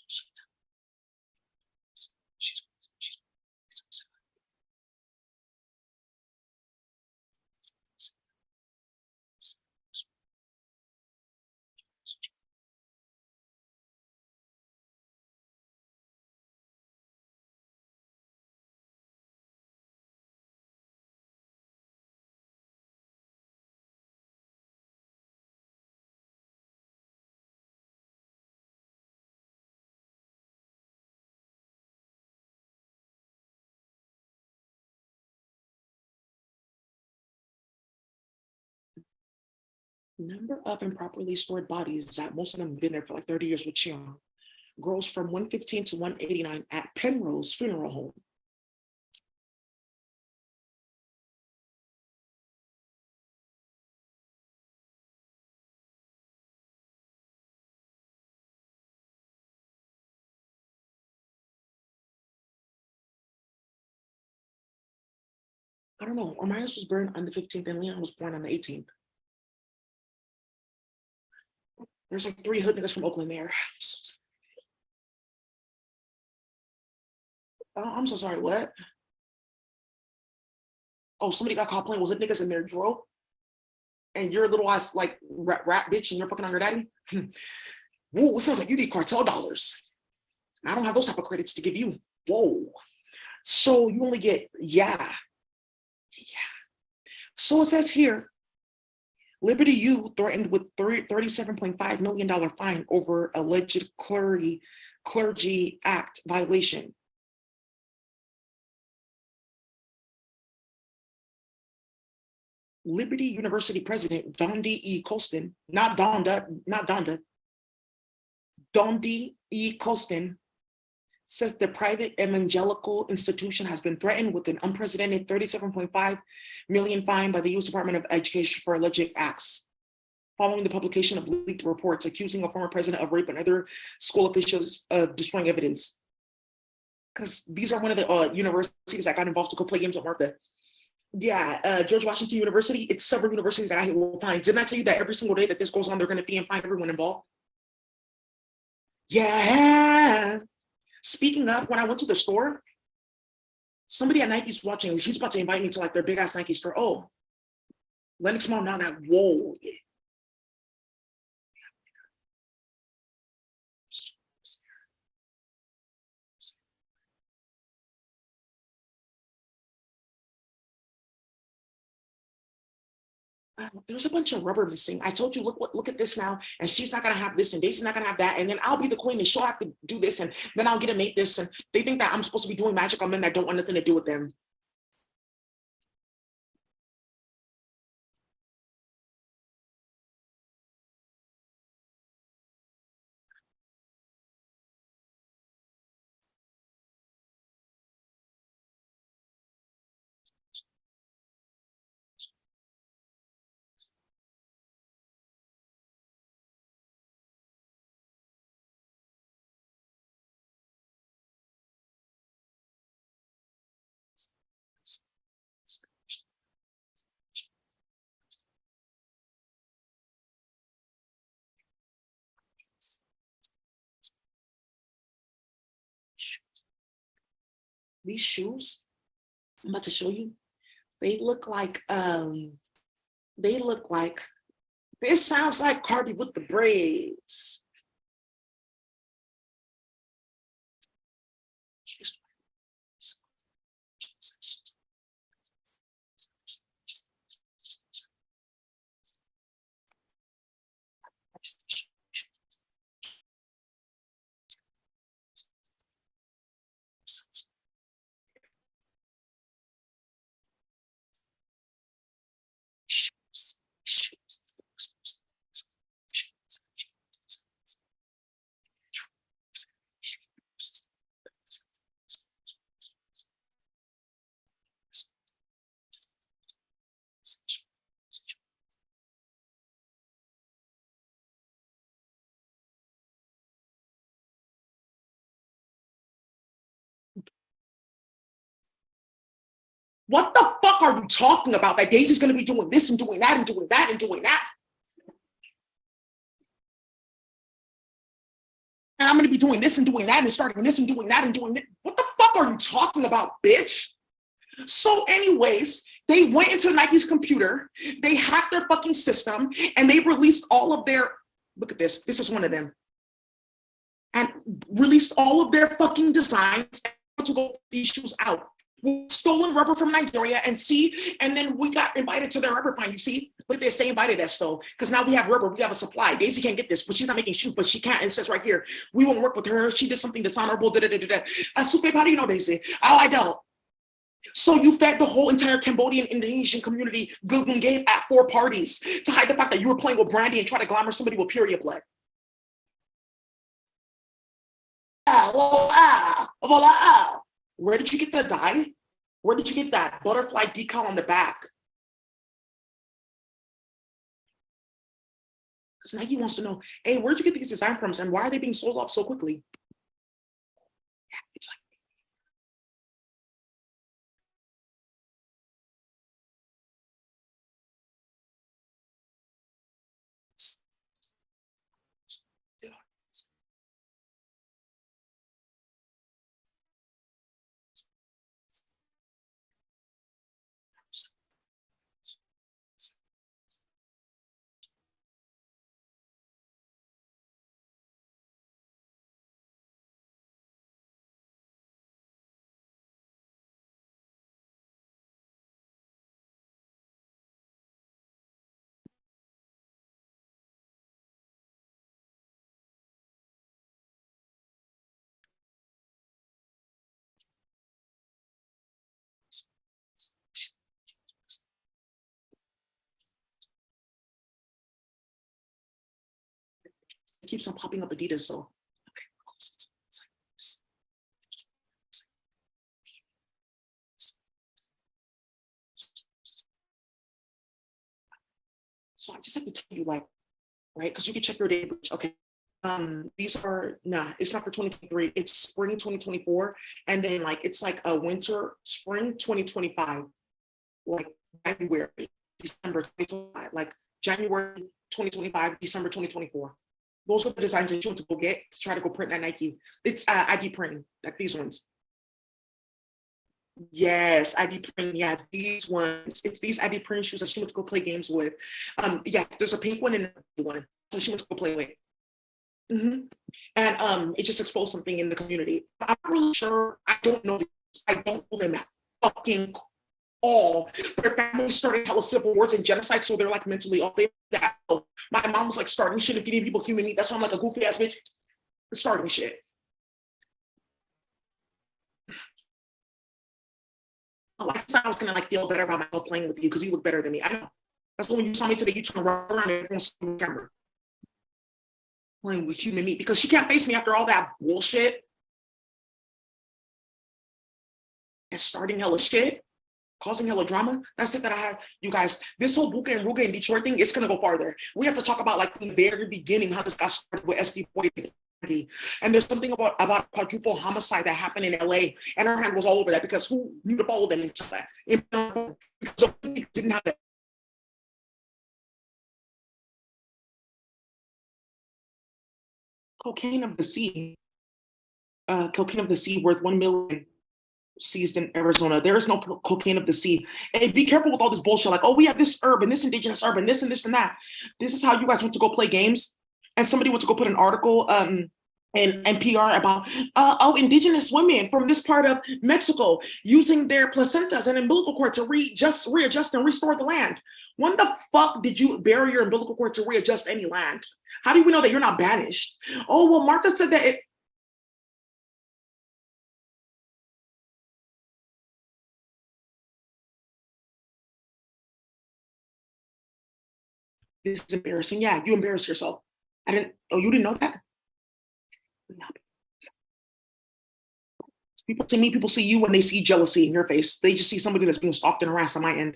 number of improperly stored bodies that most of them have been there for like 30 years with Chiang grows from 115 to 189 at Penrose Funeral Home. I don't know. Amarius was born on the 15th and Leon was born on the 18th. There's like 3 hood niggas from Oakland there. I'm so sorry, what? Oh, somebody got caught playing with hood niggas in their drawer? And you're a little ass like rap bitch and you're fucking on your daddy? Whoa, it sounds like you need cartel dollars. I don't have those type of credits to give you. Whoa. So you only get, yeah. So it says here, Liberty U threatened with $37.5 million fine over alleged clergy act violation. Liberty University president Dondi E. Colston, not Donda, Dondi E. Colston says the private evangelical institution has been threatened with an unprecedented $37.5 million fine by the U.S. Department of Education for alleged acts, following the publication of leaked reports accusing a former president of rape and other school officials of destroying evidence. Because these are one of the universities that got involved to go play games with Martha. Yeah, George Washington University, it's several universities that I hit will find. Didn't I tell you that every single day that this goes on, they're going to fee and fine everyone involved? Yeah. Speaking of, when I went to the store, somebody at Nike's watching, he's about to invite me to like their big ass Nike store. Oh, Lennox Mall, now that, whoa. There's a bunch of rubber missing. I told you, look at this now, and she's not gonna have this, and Daisy's not gonna have that, and then I'll be the queen, and she'll have to do this, and then I'll get to make this, and they think that I'm supposed to be doing magic on men that don't want nothing to do with them. These shoes, I'm about to show you. They look like this sounds like Cardi with the braids. What the fuck are you talking about? That Daisy's gonna be doing this and doing that and doing that and doing that. And I'm gonna be doing this and doing that and starting this and doing that and doing that. What the fuck are you talking about, bitch? So anyways, they went into Nike's computer, they hacked their fucking system, and they released all of their, look at this is one of them, and released all of their fucking designs to go these shoes out. We stolen rubber from Nigeria and then we got invited to their rubber find. You see, but they stay invited us though, because now we have rubber, we have a supply. Daisy can't get this, but she's not making shoes, but she can't. It says right here, we won't work with her. She did something dishonorable. Supe, how do you know, Daisy? Oh, I don't. So you fed the whole entire Cambodian Indonesian community good game at 4 parties to hide the fact that you were playing with Brandy and try to glamour somebody with period blood. Where did you get the dye? Where did you get that butterfly decal on the back? Because Nike wants to know, hey, where'd you get these design from and why are they being sold off so quickly? It's like, it keeps on popping up Adidas though. Okay, so I just have to tell you, like, right? Because you can check your data. Okay. These are it's not for 2023, it's spring 2024, and then like it's like a winter spring 2025, like January, December 2025, like January 2025, December 2024. Those are the designs that you want to go get to try to go print at Nike. It's ID printing, like these ones. Yes, ID printing. Yeah, these ones. It's these ID printing shoes that she wants to go play games with. Yeah, there's a pink one and a one, so she wants to go play with. Mm-hmm. And it just exposed something in the community. I'm not really sure. I don't know. I don't know them at fucking all. Their family started hella civil wars and genocide, so they're like mentally off. My mom was like starting shit and feeding people human meat. That's why I'm like a goofy ass bitch starting shit. Oh, I thought I was gonna like feel better about myself playing with you because you look better than me. I know. That's when you saw me today. You turned around and on camera playing with human meat because she can't face me after all that bullshit and starting hella shit, causing hella drama. That's it that I have. You guys, this whole Buka and Ruga and Detroit thing, it's gonna go farther. We have to talk about like from the very beginning how this got started with SD Boyd. And there's something about quadruple homicide that happened in LA, and our hand was all over that because who knew to follow them into that? Because didn't have that. Cocaine of the sea, cocaine of the sea worth 1 million seized in Arizona. There is no cocaine of the sea. And be careful with all this bullshit. Like, oh, we have this herb and this indigenous herb and this and that. This is how you guys went to go play games, and somebody went to go put an article in NPR about indigenous women from this part of Mexico using their placentas and umbilical cord to readjust and restore the land. When the fuck did you bury your umbilical cord to readjust any land? How do we know that you're not banished? Oh, well, Martha said that this is embarrassing. Yeah, you embarrassed yourself. You didn't know that? People see me, people see you when they see jealousy in your face. They just see somebody that's being stalked and harassed on my end.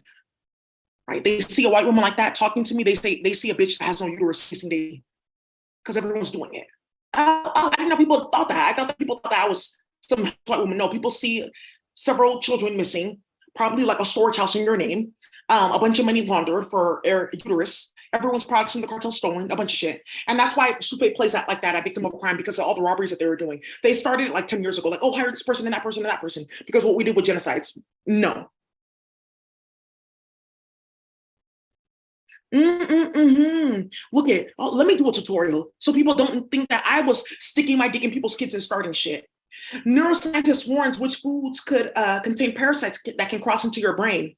Right? They see a white woman like that talking to me, they see a bitch that has no uterus kissing Daisy. Because everyone's doing it. I didn't know people thought that. I thought that people thought that I was some white woman. No, people see several children missing, probably like a storage house in your name, a bunch of money laundered for uterus, everyone's products from the cartel stolen, a bunch of shit. And that's why Supe plays that like that at Victim of a Crime, because of all the robberies that they were doing. They started like 10 years ago, like, oh, hire this person and that person and that person, because what we did with genocides. No. Look at, let me do a tutorial so people don't think that I was sticking my dick in people's kids and starting shit. Neuroscientist warns which foods could contain parasites that can cross into your brain.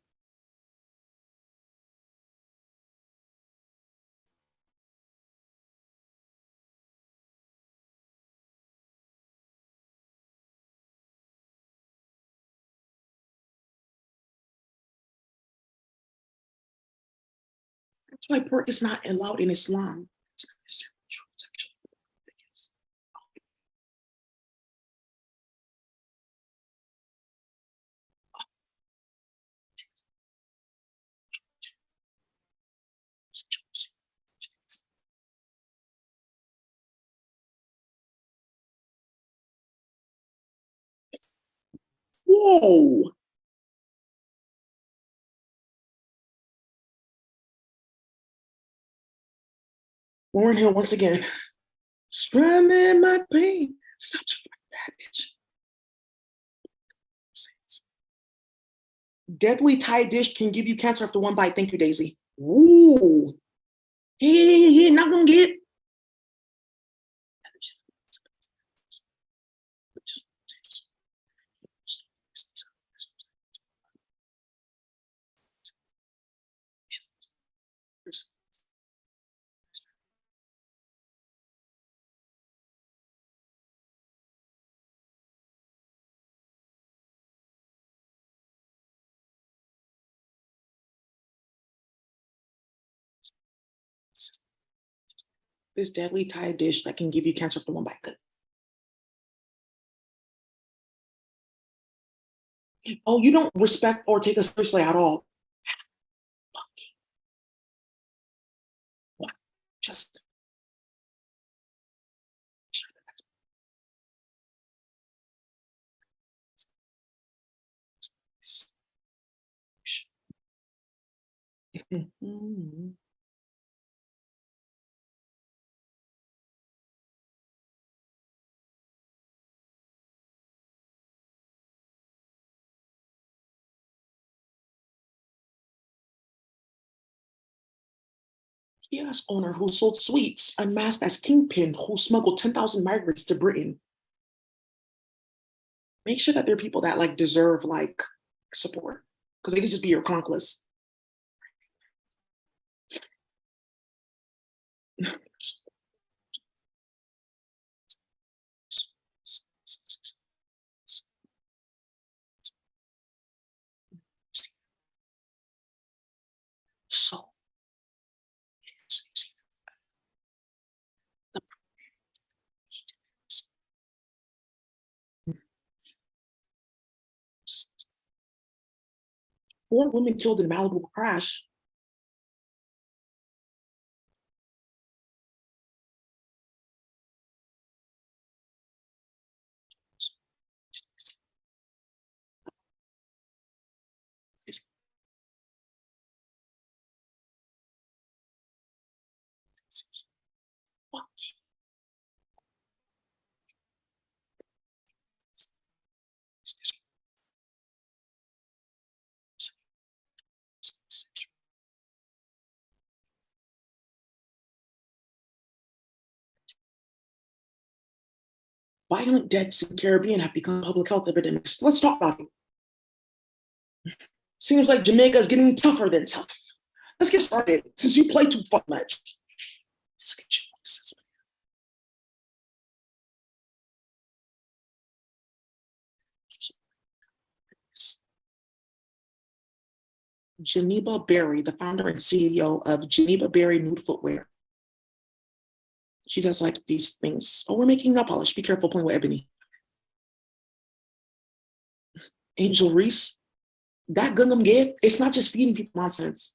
That's why pork is not allowed in Islam. Whoa. Lauren Hill once again. Strumming my pain. Stop talking about that bitch. Deadly Thai dish can give you cancer after one bite. Thank you, Daisy. Ooh. Hey, not gonna get. This deadly Thai dish that can give you cancer after one bite. Good. Oh, you don't respect or take us seriously at all. What? Just. Kiosk owner who sold sweets unmasked as kingpin who smuggled 10,000 migrants to Britain. Make sure that there are people that like deserve like support. because they could just be your clunkless. So 4 women killed in Malibu crash. Violent deaths in the Caribbean have become public health epidemics. Let's talk about it. Seems like Jamaica is getting tougher than tough. Let's get started. Since you play too fucking much. Geneva Berry, the founder and CEO of Geneva Berry Nude Footwear. She does like these things. Oh, we're making nail polish. Be careful playing with ebony. Angel Reese, that Gundam Gid, it's not just feeding people nonsense.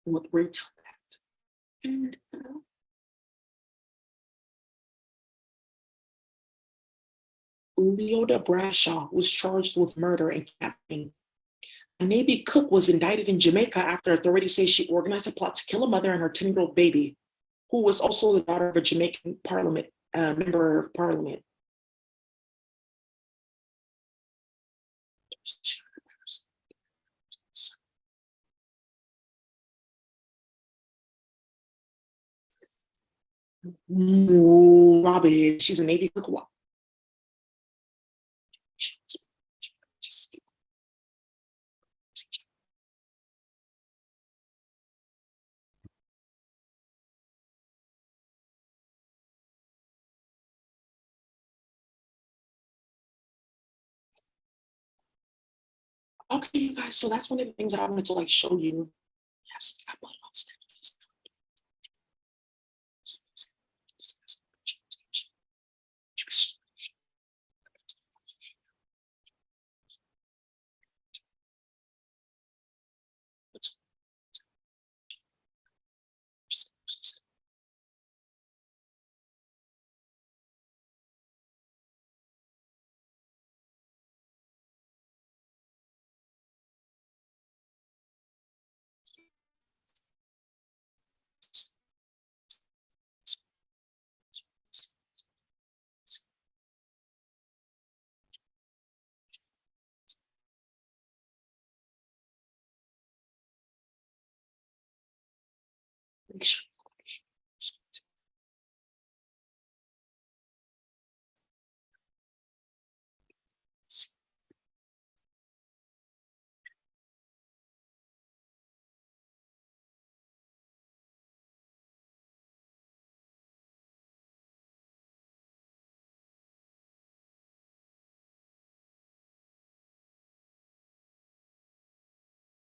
With retail and Leota Bradshaw was charged with murder and kidnapping. A Navy cook was indicted in Jamaica after authorities say she organized a plot to kill a mother and her 10-year-old baby, who was also the daughter of a Jamaican parliament member of parliament. Robin, she's a Navy cook. Okay, you guys, so that's one of the things that I wanted to like show you. Yes, I put it on stage.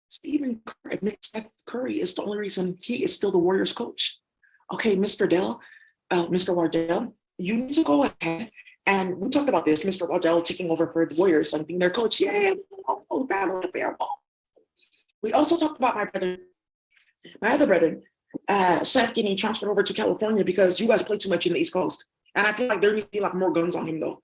Stephen Curry admits that Curry is the only reason he is still the Warriors coach. Okay, Mr. Wardell, you need to go ahead. And we talked about this, Mr. Wardell taking over for the Warriors and being their coach. Yeah, battle fair ball. We also talked about my other brother, Seth getting transferred over to California because you guys play too much in the East Coast. And I feel like there needs to be like more guns on him though.